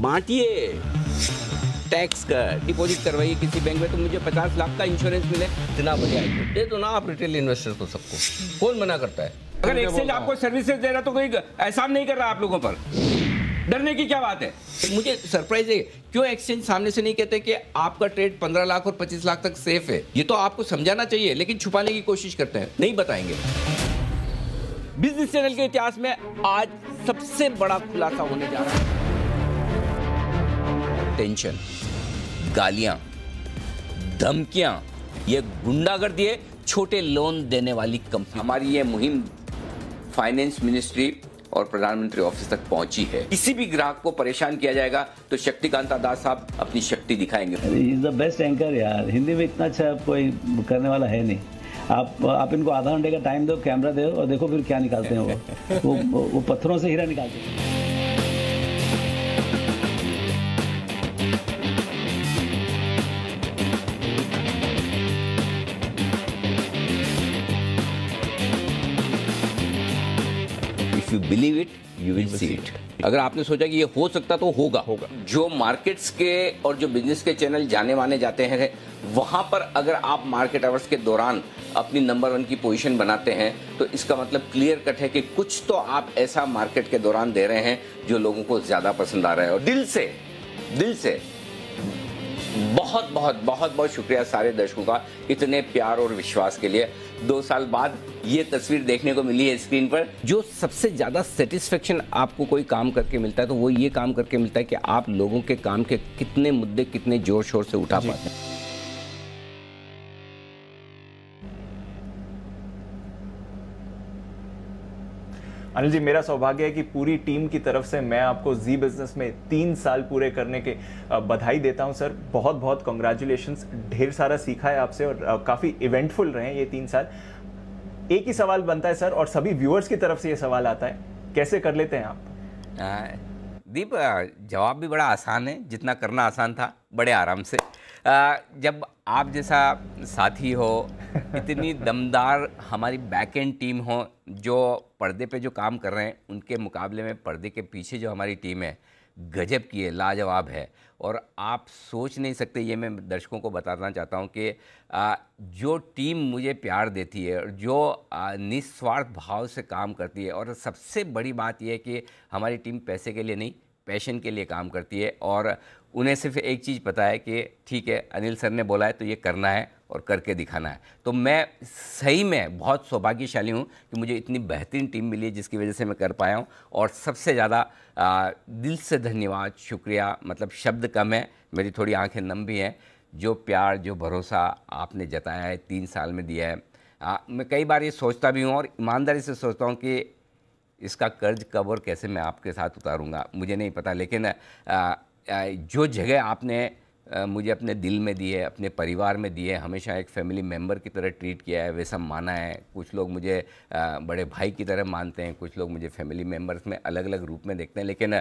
बांटिए, टैक्स का डिपॉजिट करवाइए किसी बैंक में, तो मुझे 50 लाख का इंश्योरेंस मिले, इतना बढ़िया है, दे दो ना आप रिटेल इन्वेस्टर को, सबको, कौन मना करता है? अगर एक्सचेंज आपको सर्विसेज दे रहा तो कोई एहसान नहीं कर रहा आप लोगों पर, डरने की क्या बात है? मुझे सरप्राइज है क्यों एक्सचेंज सामने से नहीं कहते कि आपका ट्रेड 15 लाख और 25 लाख तक सेफ है। ये तो आपको समझाना चाहिए, लेकिन छुपाने की कोशिश करते हैं, नहीं बताएंगे। बिजनेस चैनल के इतिहास में आज सबसे बड़ा खुलासा होने जा रहा है। टेंशन, गालियां, धमकियां, ये गुंडागर्दी है, छोटे लोन देने वाली कंपनी। हमारी ये मुहिम फाइनेंस मिनिस्ट्री और प्रधानमंत्री ऑफिस तक पहुंची है। किसी भी ग्राहक को परेशान किया जाएगा तो शक्तिकांता दास साहब अपनी शक्ति दिखाएंगे। इज द बेस्ट एंकर यार, हिंदी में इतना अच्छा कोई करने वाला है नहीं। आप इनको आधा घंटे का टाइम दो, कैमरा दो और देखो फिर क्या निकालते हैं वो पत्थरों से हीरा निकालते हैं। If you believe it, you will see it. अगर आपने सोचा कि ये हो सकता तो होगा। जो मार्केट्स के और जो बिजनेस के चैनल जाने माने जाते हैं, वहां पर अगर आप मार्केट आवर्स के दौरान अपनी नंबर 1 की पोजीशन बनाते हैं तो इसका मतलब क्लियर कट है कि कुछ तो आप ऐसा मार्केट के दौरान दे रहे हैं जो लोगों को ज्यादा पसंद आ रहा है। और दिल से बहुत बहुत बहुत बहुत शुक्रिया सारे दर्शकों का इतने प्यार और विश्वास के लिए। 2 साल बाद ये तस्वीर देखने को मिली है स्क्रीन पर। जो सबसे ज्यादा सेटिस्फेक्शन आपको कोई काम करके मिलता है तो वो ये काम करके मिलता है कि आप लोगों के काम के कितने मुद्दे कितने जोर शोर से उठा पाते हैं। अनिल जी, मेरा सौभाग्य है कि पूरी टीम की तरफ से मैं आपको जी बिजनेस में 3 साल पूरे करने के बधाई देता हूं सर। बहुत बहुत कॉन्ग्रेचुलेशंस। ढेर सारा सीखा है आपसे और काफ़ी इवेंटफुल रहे ये 3 साल। एक ही सवाल बनता है सर, और सभी व्यूअर्स की तरफ से ये सवाल आता है, कैसे कर लेते हैं आप? दीप, जवाब भी बड़ा आसान है, जितना करना आसान था बड़े आराम से। जब आप जैसा साथी हो, इतनी दमदार हमारी बैक एंड टीम हो, जो पर्दे पे जो काम कर रहे हैं उनके मुकाबले में पर्दे के पीछे जो हमारी टीम है गजब की है, लाजवाब है। और आप सोच नहीं सकते, ये मैं दर्शकों को बताना चाहता हूँ कि जो टीम मुझे प्यार देती है और जो निस्वार्थ भाव से काम करती है, और सबसे बड़ी बात यह है कि हमारी टीम पैसे के लिए नहीं, पैशन के लिए काम करती है। और उन्हें सिर्फ एक चीज़ पता है कि ठीक है, अनिल सर ने बोला है तो ये करना है और करके दिखाना है। तो मैं सही में बहुत सौभाग्यशाली हूँ कि मुझे इतनी बेहतरीन टीम मिली है जिसकी वजह से मैं कर पाया हूँ। और सबसे ज़्यादा दिल से धन्यवाद, शुक्रिया, मतलब शब्द कम है, मेरी थोड़ी आंखें नम भी हैं। जो प्यार, जो भरोसा आपने जताया है, 3 साल में दिया है। मैं कई बार ये सोचता भी हूँ और ईमानदारी से सोचता हूँ कि इसका कर्ज कब और कैसे मैं आपके साथ उतारूँगा, मुझे नहीं पता। लेकिन जो जगह आपने मुझे अपने दिल में दी है, अपने परिवार में दी है, हमेशा एक फैमिली मेम्बर की तरह ट्रीट किया है, वैसा माना है। कुछ लोग मुझे बड़े भाई की तरह मानते हैं, कुछ लोग मुझे फैमिली मेम्बर्स में अलग अलग रूप में देखते हैं। लेकिन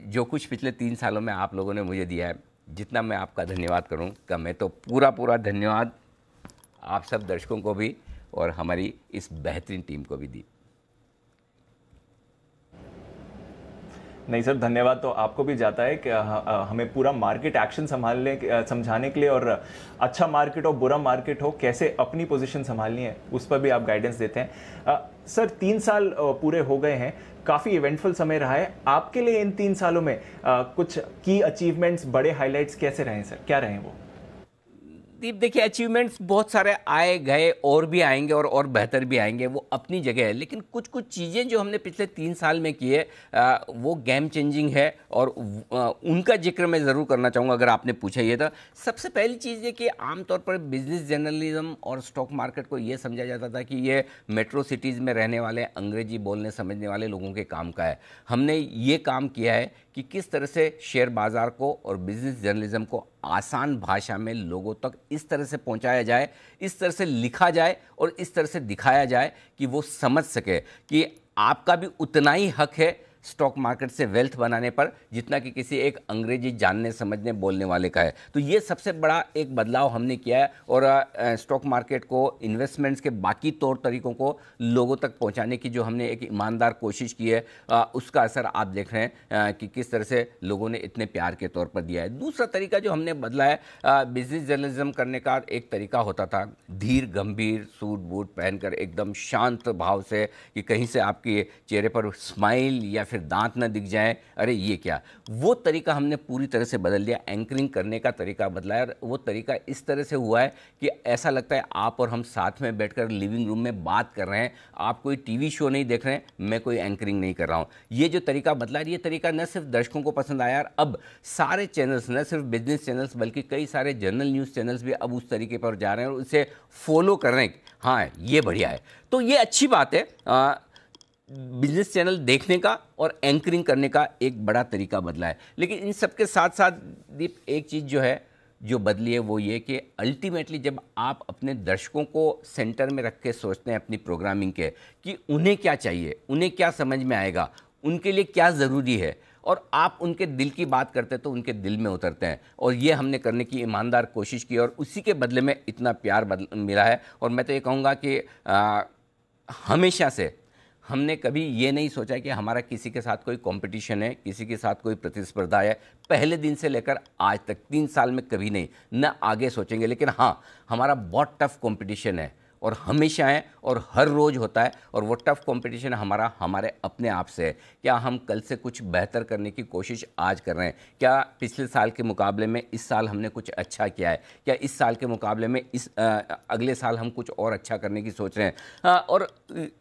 जो कुछ पिछले 3 सालों में आप लोगों ने मुझे दिया है, जितना मैं आपका धन्यवाद करूं कम है। तो पूरा धन्यवाद आप सब दर्शकों को भी और हमारी इस बेहतरीन टीम को भी दी। नहीं सर, धन्यवाद तो आपको भी जाता है कि हमें पूरा मार्केट एक्शन समझाने के लिए, और अच्छा मार्केट हो बुरा मार्केट हो, कैसे अपनी पोजीशन संभालनी है उस पर भी आप गाइडेंस देते हैं। सर 3 साल पूरे हो गए हैं, काफ़ी इवेंटफुल समय रहा है आपके लिए। इन 3 सालों में कुछ की अचीवमेंट्स, बड़े हाईलाइट्स कैसे रहे हैं सर, क्या रहे हैं वो? दीप देखिए, अचीवमेंट्स बहुत सारे आए गए और भी आएंगे और बेहतर भी आएंगे, वो अपनी जगह है। लेकिन कुछ कुछ चीज़ें जो हमने पिछले 3 साल में की है वो गेम चेंजिंग है, और उनका जिक्र मैं ज़रूर करना चाहूँगा अगर आपने पूछा ये। तो सबसे पहली चीज़ है कि आमतौर पर बिजनेस जर्नलिज्म और स्टॉक मार्केट को ये समझा जाता था कि ये मेट्रो सिटीज़ में रहने वाले अंग्रेजी बोलने समझने वाले लोगों के काम का है। हमने ये काम किया है कि किस तरह से शेयर बाज़ार को और बिजनेस जर्नलिज्म को आसान भाषा में लोगों तक इस तरह से पहुंचाया जाए, इस तरह से लिखा जाए और इस तरह से दिखाया जाए कि वो समझ सके कि आपका भी उतना ही हक है स्टॉक मार्केट से वेल्थ बनाने पर जितना कि किसी एक अंग्रेजी जानने समझने बोलने वाले का है। तो ये सबसे बड़ा एक बदलाव हमने किया है, और स्टॉक मार्केट को, इन्वेस्टमेंट्स के बाकी तौर तरीकों को लोगों तक पहुंचाने की जो हमने एक ईमानदार कोशिश की है, उसका असर आप देख रहे हैं कि किस तरह से लोगों ने इतने प्यार के तौर पर दिया है। दूसरा तरीका जो हमने बदला है, बिजनेस जर्नलिज्म करने का एक तरीका होता था धीर गंभीर सूट बूट पहनकर एकदम शांत भाव से, कि कहीं से आपके चेहरे पर स्माइल या फिर दांत न दिख जाए, अरे ये क्या, वो तरीका हमने पूरी तरह से बदल दिया। एंकरिंग करने का तरीका बदला है, और वो तरीका इस तरह से हुआ है कि ऐसा लगता है आप और हम साथ में बैठकर लिविंग रूम में बात कर रहे हैं। आप कोई टीवी शो नहीं देख रहे हैं, मैं कोई एंकरिंग नहीं कर रहा हूँ। ये जो तरीका बदला है, ये तरीका न सिर्फ दर्शकों को पसंद आया, अब सारे चैनल्स, न सिर्फ बिजनेस चैनल्स बल्कि कई सारे जनरल न्यूज़ चैनल्स भी अब उस तरीके पर जा रहे हैं और उसे फॉलो कर रहे हैं। हाँ, ये बढ़िया है, तो ये अच्छी बात है। बिजनेस चैनल देखने का और एंकरिंग करने का एक बड़ा तरीका बदला है। लेकिन इन सब के साथ साथ दीप, एक चीज़ जो है जो बदली है वो ये कि अल्टीमेटली जब आप अपने दर्शकों को सेंटर में रख के सोचते हैं अपनी प्रोग्रामिंग के, कि उन्हें क्या चाहिए, उन्हें क्या समझ में आएगा, उनके लिए क्या ज़रूरी है, और आप उनके दिल की बात करते हैं तो उनके दिल में उतरते हैं। और ये हमने करने की ईमानदार कोशिश की, और उसी के बदले में इतना प्यार मिला है। और मैं तो ये कहूँगा कि हमेशा से हमने कभी ये नहीं सोचा कि हमारा किसी के साथ कोई कंपटीशन है, किसी के साथ कोई प्रतिस्पर्धा है। पहले दिन से लेकर आज तक 3 साल में कभी नहीं, न आगे सोचेंगे। लेकिन हाँ, हमारा बहुत टफ कंपटीशन है और हमेशा है और हर रोज़ होता है, और वो टफ कंपटीशन हमारे अपने आप से है। क्या हम कल से कुछ बेहतर करने की कोशिश आज कर रहे हैं? क्या पिछले साल के मुकाबले में इस साल हमने कुछ अच्छा किया है? क्या इस साल के मुकाबले में अगले साल हम कुछ और अच्छा करने की सोच रहे हैं? और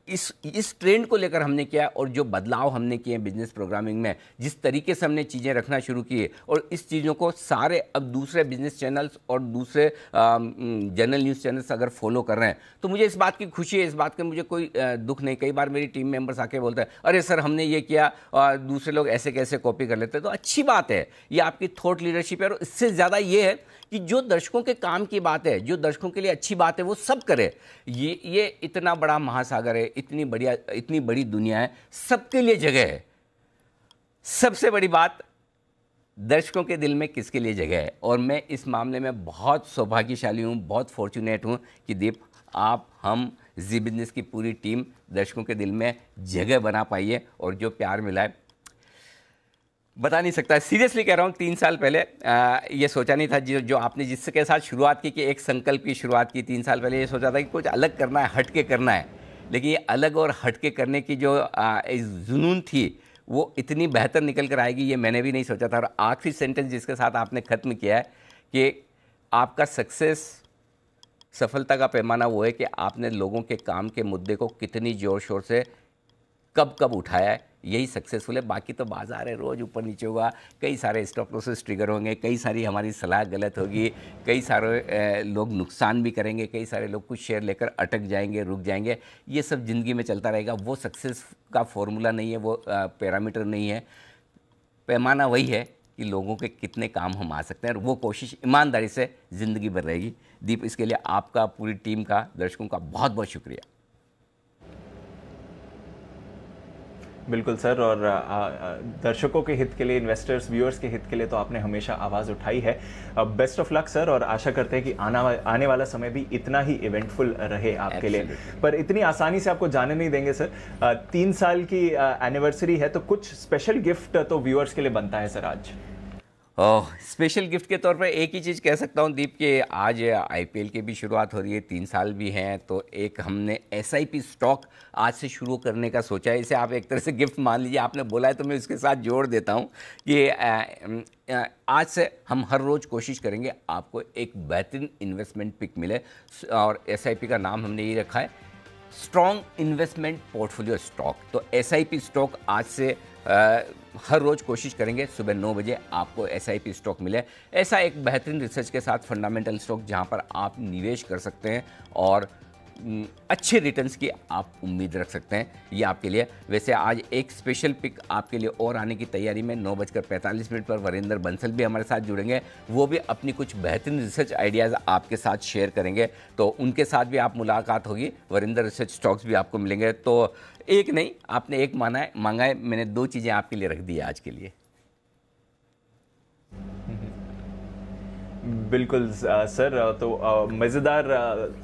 इस ट्रेंड को लेकर हमने किया, और जो बदलाव हमने किए बिजनेस प्रोग्रामिंग में, जिस तरीके से हमने चीज़ें रखना शुरू की, और इस चीज़ों को सारे अब दूसरे बिजनेस चैनल्स और दूसरे जनरल न्यूज़ चैनल्स अगर फॉलो कर रहे हैं, तो मुझे इस बात की खुशी है, इस बात का मुझे कोई दुख नहीं। कई बार मेरी टीम मेंबर्स आके बोलते हैं, अरे सर हमने ये किया और दूसरे लोग ऐसे कैसे कॉपी कर लेते हैं। तो अच्छी बात है, ये आपकी थॉट लीडरशिप है। और इससे ज़्यादा ये है कि जो दर्शकों के काम की बात है, जो दर्शकों के लिए अच्छी बात है, वो सब करे। ये इतना बड़ा महासागर है, इतनी बड़ी दुनिया है, सबके लिए जगह है। सबसे बड़ी बात, दर्शकों के दिल में किसके लिए जगह है। और मैं इस मामले में बहुत सौभाग्यशाली हूँ, बहुत फॉर्चुनेट हूँ कि दीप, आप, हम, जी बिजनेस की पूरी टीम दर्शकों के दिल में जगह बना पाई है। और जो प्यार मिला है बता नहीं सकता। सीरियसली कह रहा हूँ, 3 साल पहले ये सोचा नहीं था, जो आपने जिसके साथ शुरुआत की कि एक संकल्प की शुरुआत की, 3 साल पहले ये सोचा था कि कुछ अलग करना है, हट के करना है। लेकिन ये अलग और हट के करने की जो जुनून थी, वो इतनी बेहतर निकल कर आएगी, ये मैंने भी नहीं सोचा था। और आखिरी सेंटेंस जिसके साथ आपने ख़त्म किया है कि आपका सफलता का पैमाना वो है कि आपने लोगों के काम के मुद्दे को कितनी ज़ोर शोर से कब उठाया है, यही सक्सेसफुल है। बाकी तो बाजार है, रोज़ ऊपर नीचे होगा, कई सारे स्टॉप लॉसेस ट्रिगर होंगे, कई सारी हमारी सलाह गलत होगी, कई सारे लोग नुकसान भी करेंगे, कई सारे लोग कुछ शेयर लेकर अटक जाएंगे, रुक जाएंगे। ये सब ज़िंदगी में चलता रहेगा। वो सक्सेस का फॉर्मूला नहीं है, वो पैरामीटर नहीं है। पैमाना वही है कि लोगों के कितने काम हम आ सकते हैं, और वो कोशिश ईमानदारी से ज़िंदगी भर रहेगी। दीप, इसके लिए आपका, पूरी टीम का, दर्शकों का बहुत बहुत शुक्रिया। बिल्कुल सर, और दर्शकों के हित के लिए, इन्वेस्टर्स, व्यूअर्स के हित के लिए तो आपने हमेशा आवाज़ उठाई है। बेस्ट ऑफ लक सर, और आशा करते हैं कि आने वाला समय भी इतना ही इवेंटफुल रहे आपके लिए। पर इतनी आसानी से आपको जाने नहीं देंगे सर। 3 साल की एनिवर्सरी है, तो कुछ स्पेशल गिफ्ट तो व्यूअर्स के लिए बनता है सर आज। स्पेशल गिफ्ट के तौर पर एक ही चीज़ कह सकता हूँ दीप कि आज आईपीएल की भी शुरुआत हो रही है, 3 साल भी हैं, तो एक हमने एसआईपी स्टॉक आज से शुरू करने का सोचा है। इसे आप एक तरह से गिफ्ट मान लीजिए, आपने बोला है तो मैं उसके साथ जोड़ देता हूँ कि आज से हम हर रोज़ कोशिश करेंगे आपको एक बेहतरीन इन्वेस्टमेंट पिक मिले, और एसआईपी का नाम हमने ये रखा है स्ट्रॉन्ग इन्वेस्टमेंट पोर्टफोलियो स्टॉक। तो एसआईपी स्टॉक आज से हर रोज़ कोशिश करेंगे सुबह 9 बजे आपको एसआईपी स्टॉक मिले। ऐसा एक बेहतरीन रिसर्च के साथ फंडामेंटल स्टॉक जहां पर आप निवेश कर सकते हैं और अच्छे रिटर्न्स की आप उम्मीद रख सकते हैं, ये आपके लिए। वैसे आज एक स्पेशल पिक आपके लिए और आने की तैयारी में 9:45 पर वरिंदर बंसल भी हमारे साथ जुड़ेंगे, वो भी अपनी कुछ बेहतरीन रिसर्च आइडियाज़ आपके साथ शेयर करेंगे, तो उनके साथ भी आप मुलाकात होगी। वरिंदर रिसर्च स्टॉक्स भी आपको मिलेंगे। तो एक नहीं, आपने एक मांगा है, मैंने 2 चीज़ें आपके लिए रख दी है आज के लिए। बिल्कुल सर, तो मज़ेदार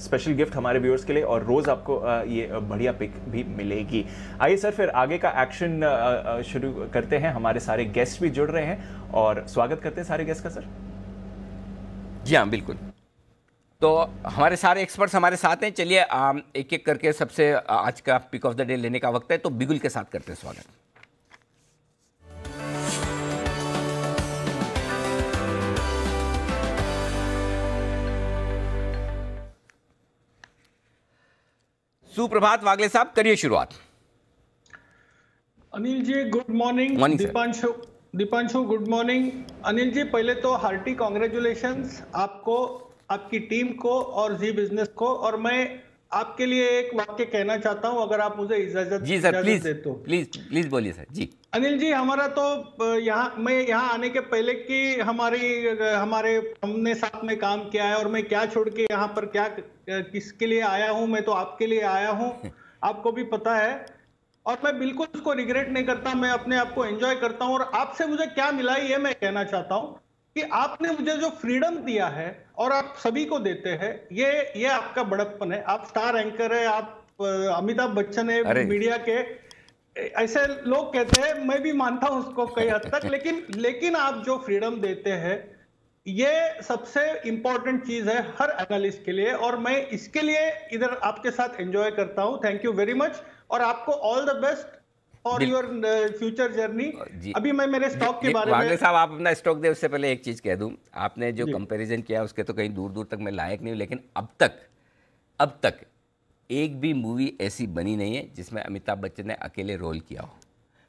स्पेशल गिफ्ट हमारे व्यूअर्स के लिए, और रोज़ आपको ये बढ़िया पिक भी मिलेगी। आइए सर, फिर आगे का एक्शन शुरू करते हैं। हमारे सारे गेस्ट भी जुड़ रहे हैं और स्वागत करते हैं सारे गेस्ट का सर। जी हाँ, बिल्कुल। तो हमारे सारे एक्सपर्ट्स हमारे साथ हैं। चलिए एक एक करके सबसे आज का पिक ऑफ द डे लेने का वक्त है, तो बिगुल के साथ करते हैं स्वागत। सुप्रभात वागले साहब, करिए शुरुआत। Anil ji good morning. Morning Deepanshu good morning. Anil ji पहले तो हार्टी कॉन्ग्रेचुलेशंस आपको, आपकी टीम को और जी बिजनेस को। और मैं आपके लिए एक वाक्य कहना चाहता हूं, अगर आप मुझे इजाजत जी सर, प्लीज दे तो। प्लीज बोलिए सर। जी अनिल जी, हमारा तो मैं यहाँ आने के पहले की हमने साथ में काम किया है, और मैं क्या छोड़ के यहाँ पर किसके लिए आया हूँ, मैं तो आपके लिए आया हूँ, आपको भी पता है। और मैं बिल्कुल उसको रिग्रेट नहीं करता, मैं अपने आप को एंजॉय करता हूँ। और आपसे मुझे क्या मिला ये मैं कहना चाहता हूँ कि आपने मुझे जो फ्रीडम दिया है और आप सभी को देते हैं, ये आपका बड़प्पन है। आप स्टार एंकर है, आप अमिताभ बच्चन है मीडिया के, ऐसे लोग कहते हैं, मैं भी मानता हूं उसको कई हद तक, लेकिन आप जो फ्रीडम देते हैं ये सबसे इंपॉर्टेंट चीज है हर एनालिस्ट के लिए, और मैं इसके लिए इधर आपके साथ एंजॉय करता हूं। थैंक यू वेरी मच, और आपको all the best for your future journey. अभी मैं मेरे स्टॉक के बारे में, वागले साहब आप अपना स्टॉक दे उससे पहले एक चीज कह दूं, आपने जो कंपैरिजन किया उसके तो कहीं दूर दूर तक मैं लायक नहीं हूं, लेकिन अब तक एक भी मूवी ऐसी बनी नहीं है जिसमें अमिताभ बच्चन ने अकेले रोल किया हो।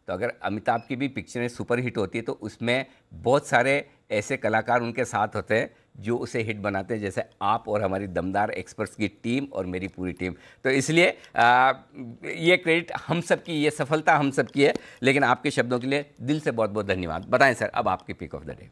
तो अगर अमिताभ की भी पिक्चरें सुपर हिट होती है तो उसमें बहुत सारे ऐसे कलाकार उनके साथ होते हैं जो उसे हिट बनाते हैं, जैसे आप और हमारी दमदार एक्सपर्ट्स की टीम और मेरी पूरी टीम। तो इसलिए ये क्रेडिट हम सब की, ये सफलता हम सब की है। लेकिन आपके शब्दों के लिए दिल से बहुत बहुत धन्यवाद। बताएं सर, अब आपकी pick of the day.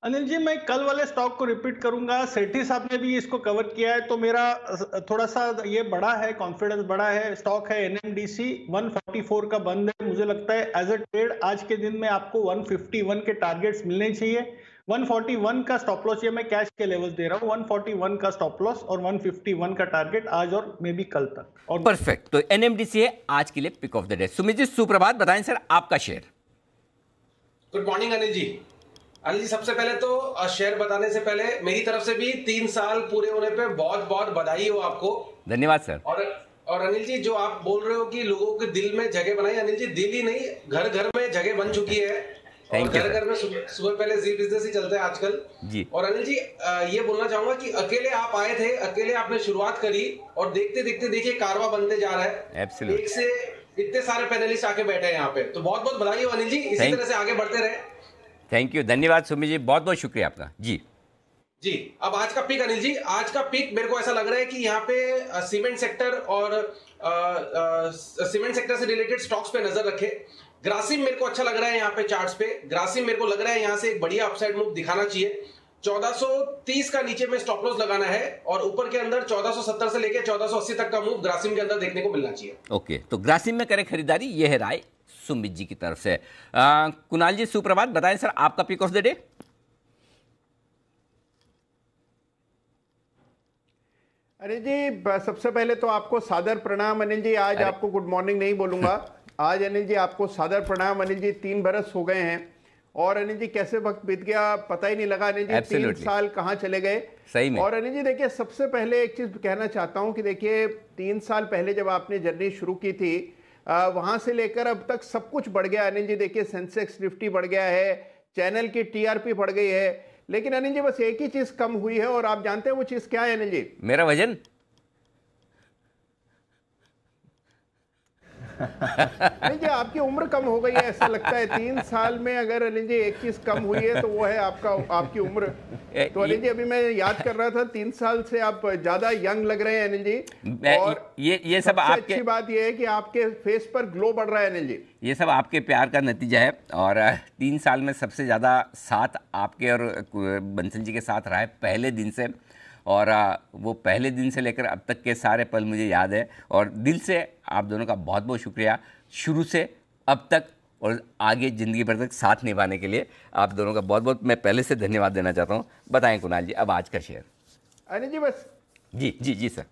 Anil ji, मैं कल वाले स्टॉक को रिपीट करूंगा, सेठी साहब ने भी इसको कवर किया है, तो मेरा थोड़ा सा ये बड़ा है, कॉन्फिडेंस बड़ा है। स्टॉक है एनएमडीसी, 144 का बंद है। मुझे लगता है एज अ ट्रेड आज के दिन में आपको 151 के टारगेट्स मिलने चाहिए। 141 का स्टॉप लॉस, ये मैं कैश के लेवल्स दे रहा हूँ, 141 का स्टॉप लॉस और 151 का टारगेट आज और मे बी कल तक। और परफेक्ट, तो एनएमडीसी है आज के लिए pick of the day. Sumit ji सुप्रभात, बताएं सर आपका share. Good morning Anil ji. Anil ji, सबसे पहले तो शेयर बताने से पहले मेरी तरफ से भी 3 साल पूरे होने पे बहुत बहुत बधाई हो आपको। धन्यवाद सर। और अनिल जी, जो आप बोल रहे हो कि लोगों के दिल में जगह बनाई, अनिल जी दिल ही नहीं, घर घर में जगह बन चुकी है। और घर घर में सुबह पहले जी बिजनेस ही चलता है आजकल जी। और अनिल जी ये बोलना चाहूंगा कि अकेले आप आए थे, अकेले आपने शुरुआत करी, और देखते देखते देखिए कारवा बनते जा रहा है। एक से इतने सारे पैनलिस्ट आके बैठे हैं यहाँ पे, तो बहुत बहुत बधाई हो अनिल जी, इसी तरह से आगे बढ़ते रहे। थैंक यू, धन्यवाद सुमित जी, बहुत बहुत शुक्रिया आपका जी। जी, अब आज का पिक अनिल जी, आज का पिक मेरे को ऐसा लग रहा है कि यहाँ पे सीमेंट सेक्टर और सीमेंट सेक्टर से रिलेटेड स्टॉक्स पे नजर रखे। ग्रासिम मेरे को अच्छा लग रहा है यहाँ पे चार्ट्स पे। ग्रासिम मेरे को लग रहा है यहाँ से एक बढ़िया अपसाइड मूव दिखाना चाहिए। 1430 का नीचे में स्टॉप लॉस लगाना है, और ऊपर के अंदर 1470 से लेकर 1480 तक का मूव ग्रासिम के अंदर देखने को मिलना चाहिए। ओके, तो ग्रासिम में करें खरीदारी, यह है राय सुमित जी की तरफ से। कुणाल जी सुप्रभात, बताएं सर आपका पिक ऑफ द डे। अरे जी, सबसे पहले तो आपको सादर प्रणाम अनिल जी। आज आपको गुड मॉर्निंग नहीं बोलूंगा, आज अनिल जी आपको सादर प्रणाम। अनिल जी 3 बरस हो गए हैं और अनिल जी कैसे वक्त बीत गया पता ही नहीं लगा। अनिल जी 3 साल कहाँ चले गए सही में। और अनिल जी देखिए, सबसे पहले एक चीज कहना चाहता हूं कि देखिए 3 साल पहले जब आपने जर्नी शुरू की थी, वहां से लेकर अब तक सब कुछ बढ़ गया। अनिल जी देखिए, सेंसेक्स निफ्टी बढ़ गया है, चैनल की टीआरपी बढ़ गई है, लेकिन अनिल जी बस एक ही चीज कम हुई है, और आप जानते हैं वो चीज क्या है अनिल जी? मेरा वजन। अनिल जी आपकी उम्र कम हो गई है ऐसा लगता है। 3 साल में अगर अनिल जी एक चीज कम हुई है तो वो है आपकी उम्र। तो अनिल जी अभी मैं याद कर रहा था, 3 साल से आप ज्यादा यंग लग रहे हैं अनिल जी। और ये सब आपके, अच्छी बात ये है कि आपके फेस पर ग्लो बढ़ रहा है अनिल जी। ये सब आपके प्यार का नतीजा है। और 3 साल में सबसे ज़्यादा साथ आपके और बंसल जी के साथ रहा है पहले दिन से, और वो पहले दिन से लेकर अब तक के सारे पल मुझे याद है। और दिल से आप दोनों का बहुत बहुत शुक्रिया, शुरू से अब तक और आगे ज़िंदगी भर तक साथ निभाने के लिए आप दोनों का बहुत बहुत मैं पहले से धन्यवाद देना चाहता हूँ। बताएं कुणाल जी, अब आज का शेयर। अनिल जी बस जी सर।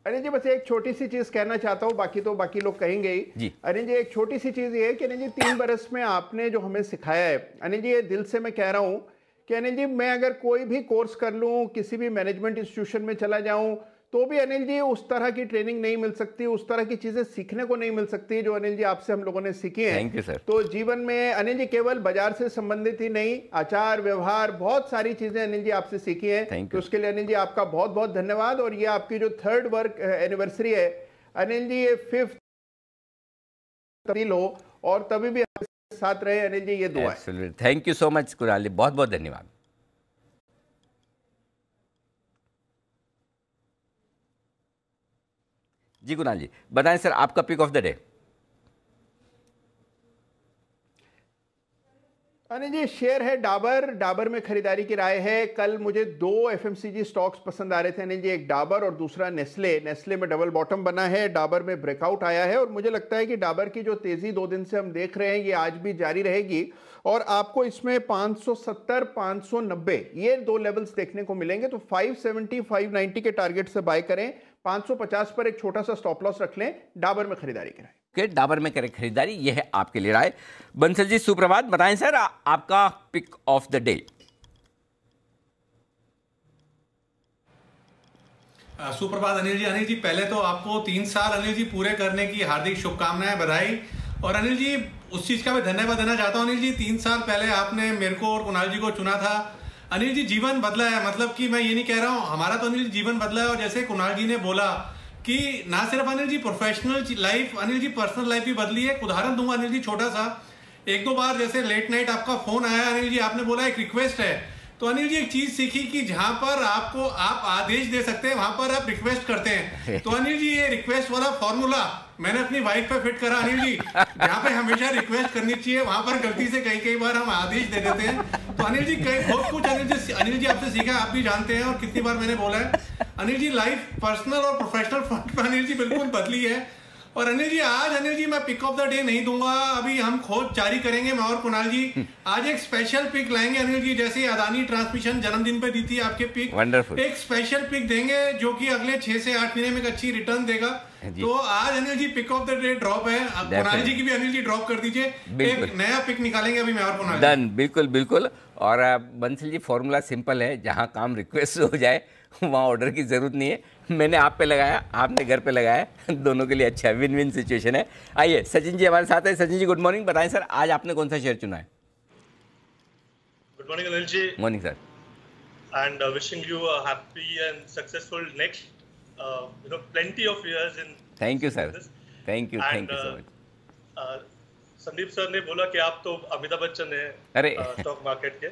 अनिल जी बस एक छोटी सी चीज कहना चाहता हूँ, बाकी तो बाकी लोग कहेंगे ही जी। अनिल जी एक छोटी सी चीज ये है कि अनिल जी 3 बरस में आपने जो हमें सिखाया है अनिल जी, ये दिल से मैं कह रहा हूँ कि अनिल जी मैं अगर कोई भी कोर्स कर लूँ, किसी भी मैनेजमेंट इंस्टीट्यूशन में चला जाऊँ, तो भी अनिल जी उस तरह की ट्रेनिंग नहीं मिल सकती, उस तरह की चीजें सीखने को नहीं मिल सकती जो अनिल जी आपसे हम लोगों ने सीखी है। Thank you sir. तो जीवन में अनिल जी केवल बाजार से संबंधित ही नहीं, आचार व्यवहार बहुत सारी चीजें अनिल जी आपसे सीखी है। तो उसके लिए अनिल जी आपका बहुत बहुत धन्यवाद। और ये आपकी जो 3rd वर्क एनिवर्सरी है अनिल जी, ये 5th तब्दील हो और तभी भी आपके साथ रहे अनिल जी, ये दुआ है। Thank you so much Kunal ji, बहुत बहुत धन्यवाद। जी कुणाल जी बताएं सर, आपका pick of the day. Anil ji share है डाबर में खरीदारी की राय है। कल मुझे 2 एफएमसीजी स्टॉक्स पसंद आ रहे थे अनिल जी, एक डाबर और दूसरा नेस्ले में डबल बॉटम बना है, डाबर में ब्रेकआउट आया है और मुझे लगता है कि डाबर की जो तेजी 2 दिन से हम देख रहे हैं ये आज भी जारी रहेगी और आपको इसमें 570 590 ये 2 लेवल्स देखने को मिलेंगे। तो 570 590 के टारगेट से बाय करें, 550 पर एक छोटा सा स्टॉप लॉस रख लें, डाबर में खरीदारी करें। के डाबर में करें खरीदारी, यह है आपके लिए राय। बंसल जी सुप्रभात, बताएं सर आपका पिक ऑफ द डे। सुप्रभात अनिल जी पहले तो आपको 3 साल अनिल जी पूरे करने की हार्दिक शुभकामनाएं, बधाई। और अनिल जी उस चीज का मैं धन्यवाद देना चाहता हूं अनिल जी, 3 साल पहले आपने मेरे को और कुणाल जी को चुना था। अनिल जी जीवन बदला है, मतलब कि मैं ये नहीं कह रहा हूं, हमारा तो अनिल जी जीवन बदला है। और जैसे कुणाल जी ने बोला कि ना सिर्फ Anil ji professional life, Anil ji personal life भी बदली है। एक उदाहरण दूंगा अनिल जी छोटा सा, 1-2 बार जैसे लेट नाइट आपका फोन आया अनिल जी, आपने बोला एक रिक्वेस्ट है, तो अनिल जी एक चीज सीखी कि जहां पर आपको आप आदेश दे सकते हैं वहां पर आप रिक्वेस्ट करते हैं। तो अनिल जी ये रिक्वेस्ट वाला फॉर्मूला मैंने अपनी वाइफ पे फिट करा अनिल जी, जहाँ पे हमेशा रिक्वेस्ट करनी चाहिए वहां पर गलती से कई बार हम आदेश दे देते हैं। तो अनिल जी बहुत कुछ अनिल जी आपसे सीखा, आप भी जानते हैं और कितनी बार मैंने बोला है अनिल जी लाइफ पर्सनल और प्रोफेशनल फ्रंट पे अनिल जी बिल्कुल बदली है। और अनिल जी आज अनिल जी मैं पिक ऑफ द डे नहीं दूंगा, अभी हम खोज जारी करेंगे मैं और कुणाल जी, आज एक स्पेशल पिक लाएंगे अनिल जी, जैसे अदानी ट्रांसमिशन जन्मदिन पे दी थी आपके पिक, एक स्पेशल पिक देंगे जो कि अगले 6 से 8 महीने में एक अच्छी रिटर्न देगा। तो आज Anil ji pick of the day drop है, कुणाल जी की भी अनिल जी ड्रॉप कर दीजिए, एक नया पिक निकालेंगे अभी मैं और कुणाल जी। डन, बिल्कुल बिल्कुल। और बंसल जी फॉर्मूला सिंपल है, जहां काम रिक्वेस्ट हो जाए वहाँ ऑर्डर की जरूरत नहीं है। मैंने आप पे लगाया, आपने घर पे लगाया, दोनों के लिए अच्छा विन विन सिचुएशन है। आइए सचिन जी हमारे साथ है। सचिन जी गुड मॉर्निंग, बताएं सर आज आपने कौन सा शेयर चुना है? Good morning Anil ji. Morning sir. And wishing you a happy and successful next plenty of years in। Thank you sir, thank you so much. Sandeep sir ने बोला कि आप तो अमिताभ बच्चन अरे स्टॉक मार्केट के,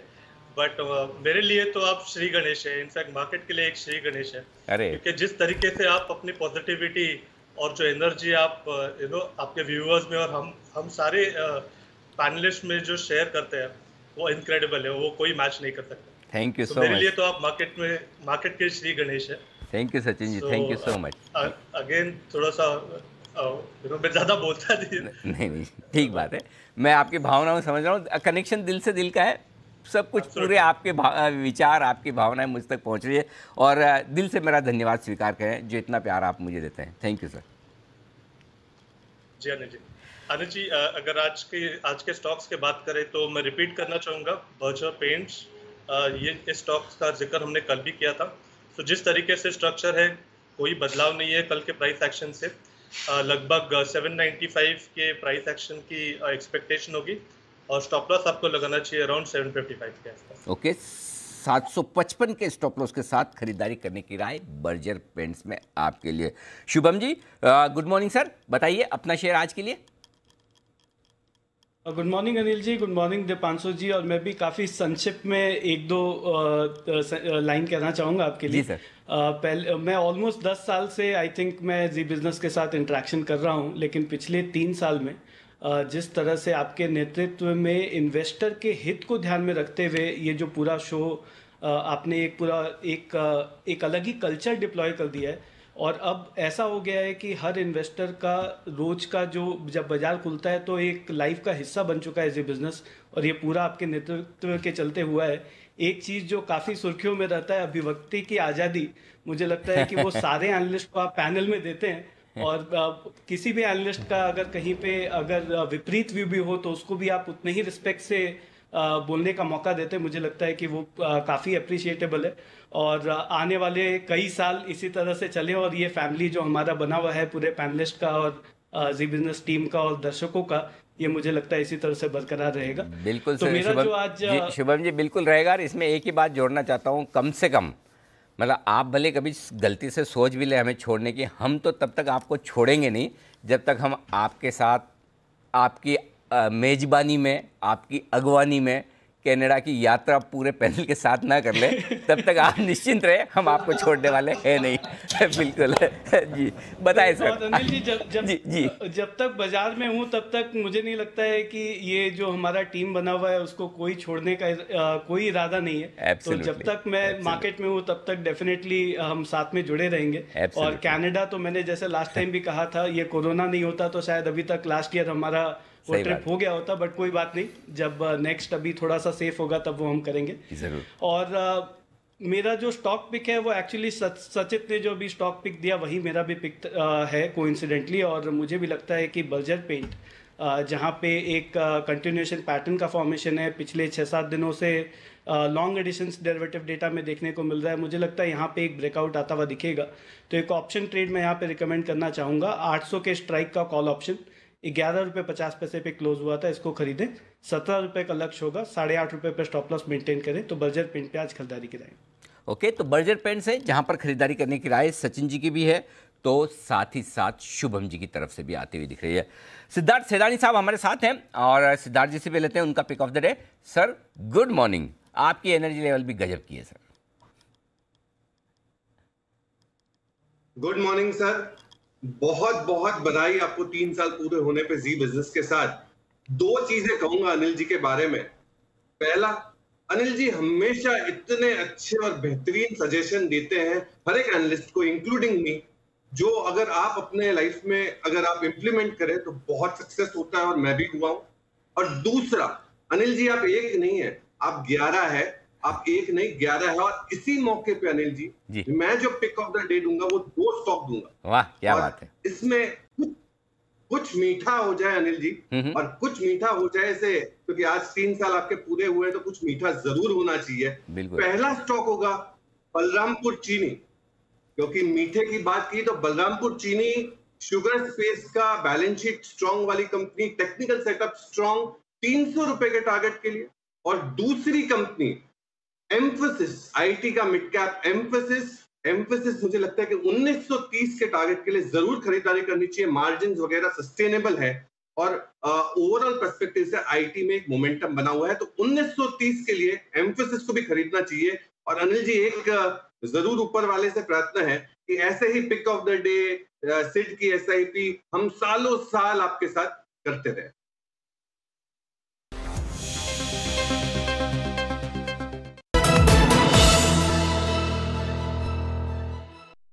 बट मेरे लिए तो आप श्री गणेश है, इनफैक्ट मार्केट के लिए एक श्री गणेश है। अरे क्योंकि जिस तरीके से आप अपनी पॉजिटिविटी और जो एनर्जी आप आपके व्यूअर्स में और हम सारे पैनलिस्ट में जो शेयर करते हैं वो इनक्रेडिबल है, वो कोई मैच नहीं कर सकता। Thank you so much. मेरे लिए तो आप मार्केट के श्री गणेश है। Thank you Sachin ji, thank you so much. Again थोड़ा सा मैं ज्यादा बोलता नहीं ठीक बात है, मैं आपकी भावनाओं समझ रहा हूँ, कनेक्शन दिल से दिल का है, सब कुछ पूरे आपके विचार आपकी भावनाएं मुझ तक पहुँच रही है और दिल से मेरा धन्यवाद स्वीकार करें जो इतना प्यार आप मुझे देते हैं। Thank you sir. जी अनिल जी। अनिल जी, अगर आज के स्टॉक्स की बात करें तो मैं रिपीट करना चाहूँगा बर्जर पेंट्स, ये स्टॉक्स का जिक्र हमने कल भी किया था। तो जिस तरीके से स्ट्रक्चर है कोई बदलाव नहीं है कल के प्राइस एक्शन से। लगभग 795 के प्राइस एक्शन की एक्सपेक्टेशन होगी और स्टॉप लॉस आपको लगाना चाहिए अराउंड 755 के आसपास। ओके, 755 के स्टॉप लॉस के साथ खरीदारी करने की राय बर्जर पेंट्स में आपके लिए। Shubham ji, good morning sir, बताइए अपना शेयर आज के लिए। Good morning Anil ji, good morning Deepanshu जी। और मैं भी काफ़ी संक्षिप्त में एक दो लाइन कहना चाहूँगा आपके लिए। जी सर। पहले मैं ऑलमोस्ट 10 साल से आई थिंक मैं जी बिजनेस के साथ इंटरेक्शन कर रहा हूँ, लेकिन पिछले 3 साल में जिस तरह से आपके नेतृत्व में इन्वेस्टर के हित को ध्यान में रखते हुए ये जो पूरा शो आपने एक अलग ही कल्चर डिप्लॉय कर दिया है। और अब ऐसा हो गया है कि हर इन्वेस्टर का रोज का जो जब बाजार खुलता है तो एक लाइफ का हिस्सा बन चुका है एज ए बिजनेस, और ये पूरा आपके नेतृत्व के चलते हुआ है। एक चीज़ जो काफ़ी सुर्खियों में रहता है, अभिव्यक्ति की आज़ादी, मुझे लगता है कि वो सारे एनालिस्ट को आप पैनल में देते हैं और किसी भी एनालिस्ट का अगर कहीं पे अगर विपरीत व्यू भी हो तो उसको भी आप उतने ही रिस्पेक्ट से बोलने का मौका देते हैं। मुझे लगता है कि वो काफ़ी अप्रिशिएटेबल है और आने वाले कई साल इसी तरह से चले और ये फैमिली जो हमारा बना हुआ है पूरे पैनलिस्ट का और जी बिजनेस टीम का और दर्शकों का, ये मुझे लगता है इसी तरह से बरकरार रहेगा। बिल्कुल तो मेरा जो आज शुभम जी बिल्कुल रहेगा। और इसमें एक ही बात जोड़ना चाहता हूँ, कम से कम मतलब आप भले कभी गलती से सोच भी ले हमें छोड़ने की, हम तो तब तक आपको छोड़ेंगे नहीं जब तक हम आपके साथ आपकी मेजबानी में, आपकी अगवानी में कनाडा की यात्रा पूरे पैनल के साथ ना कर ले, तब तक आप निश्चिंत रहे, हम आपको छोड़ने वाले हैं नहीं। बिल्कुल जी, बताएं सर। और अनिल जी, जब तक बाजार में हूँ तब तक मुझे नहीं लगता है कि ये जो हमारा टीम बना हुआ है उसको कोई छोड़ने का कोई इरादा नहीं है। तो जब तक मैं मार्केट में हूँ तब तक डेफिनेटली हम साथ में जुड़े रहेंगे। और कनाडा तो मैंने जैसे लास्ट टाइम भी कहा था, ये कोरोना नहीं होता तो शायद अभी तक लास्ट ईयर हमारा वो ट्रिप हो गया होता, बट कोई बात नहीं, जब नेक्स्ट अभी थोड़ा सा सेफ होगा तब वो हम करेंगे जरूर। और मेरा जो स्टॉक पिक है वो एक्चुअली सचित ने जो भी स्टॉक पिक दिया वही मेरा भी पिक है कोइंसिडेंटली। और मुझे भी लगता है कि बर्जर पेंट जहाँ पे एक कंटिन्यूएशन पैटर्न का फॉर्मेशन है पिछले 6-7 दिनों से लॉन्ग एडिशंस डेरिवेटिव डेटा में देखने को मिल रहा है, मुझे लगता है यहाँ पे एक ब्रेकआउट आता हुआ दिखेगा। तो एक ऑप्शन ट्रेड मैं यहाँ पे रिकमेंड करना चाहूँगा। 800 के स्ट्राइक का कॉल ऑप्शन 11 रुपये 50 पैसे पे क्लोज हुआ था, इसको खरीदें। 17 रुपये का लक्ष्य होगा, 8.5 रुपये पे स्टॉप लॉस मेंटेन करें। तो बर्जर पेंट पे आज खरीदारी की राय। ओके, तो बर्जर पेंट से जहां पर खरीदारी करने की राय सचिन जी की भी है, तो साथ ही साथ शुभम जी की तरफ से भी आती हुई दिख रही है। सिद्धार्थ सेदानी साहब हमारे साथ हैं और सिद्धार्थ जी से भी लेते हैं उनका pick of the day. Sir good morning, आपकी एनर्जी लेवल भी गजब की है सर। गुड मॉर्निंग सर, बहुत बहुत बधाई आपको 3 साल पूरे होने पे जी बिजनेस के साथ। 2 चीजें कहूंगा अनिल जी के बारे में। पहला, अनिल जी हमेशा इतने अच्छे और बेहतरीन सजेशन देते हैं हर एक एनालिस्ट को, इंक्लूडिंग मी, जो अगर आप अपने लाइफ में अगर आप इंप्लीमेंट करें तो बहुत सक्सेस होता है, और मैं भी हुआ हूं। और दूसरा, अनिल जी आप एक नहीं है, आप 11 है, आप एक नहीं 11 है। और इसी मौके पे अनिल जी मैं जो पिक ऑफ द डे दूंगा वो 2 स्टॉक दूंगा। वाह क्या बात है। इसमें कुछ मीठा हो जाए अनिल जी, और कुछ मीठा हो जाए से, क्योंकि आज 3 साल आपके पूरे हुए हैं तो कुछ मीठा जरूर होना चाहिए। पहला स्टॉक होगा बलरामपुर चीनी, क्योंकि मीठे की बात की तो बलरामपुर चीनी शुगर स्पेस का बैलेंस शीट स्ट्रॉन्ग वाली कंपनी, टेक्निकल सेटअप स्ट्रॉन्ग, 300 रुपए के टारगेट के लिए। और दूसरी कंपनी एम्फेसिस, आईटी का मिड कैप एम्फेसिस मुझे लगता है कि 1930 के टारगेट के लिए जरूर खरीदारी करनी चाहिए। मार्जिन वगैरह सस्टेनेबल है और ओवरऑल पर्सपेक्टिव से आईटी में एक मोमेंटम बना हुआ है, तो 1930 के लिए एम्फेसिस को भी खरीदना चाहिए। और अनिल जी एक जरूर ऊपर वाले से प्रार्थना है कि ऐसे ही pick of the day, Sid की एसआईपी हम सालों साल आपके साथ करते रहे।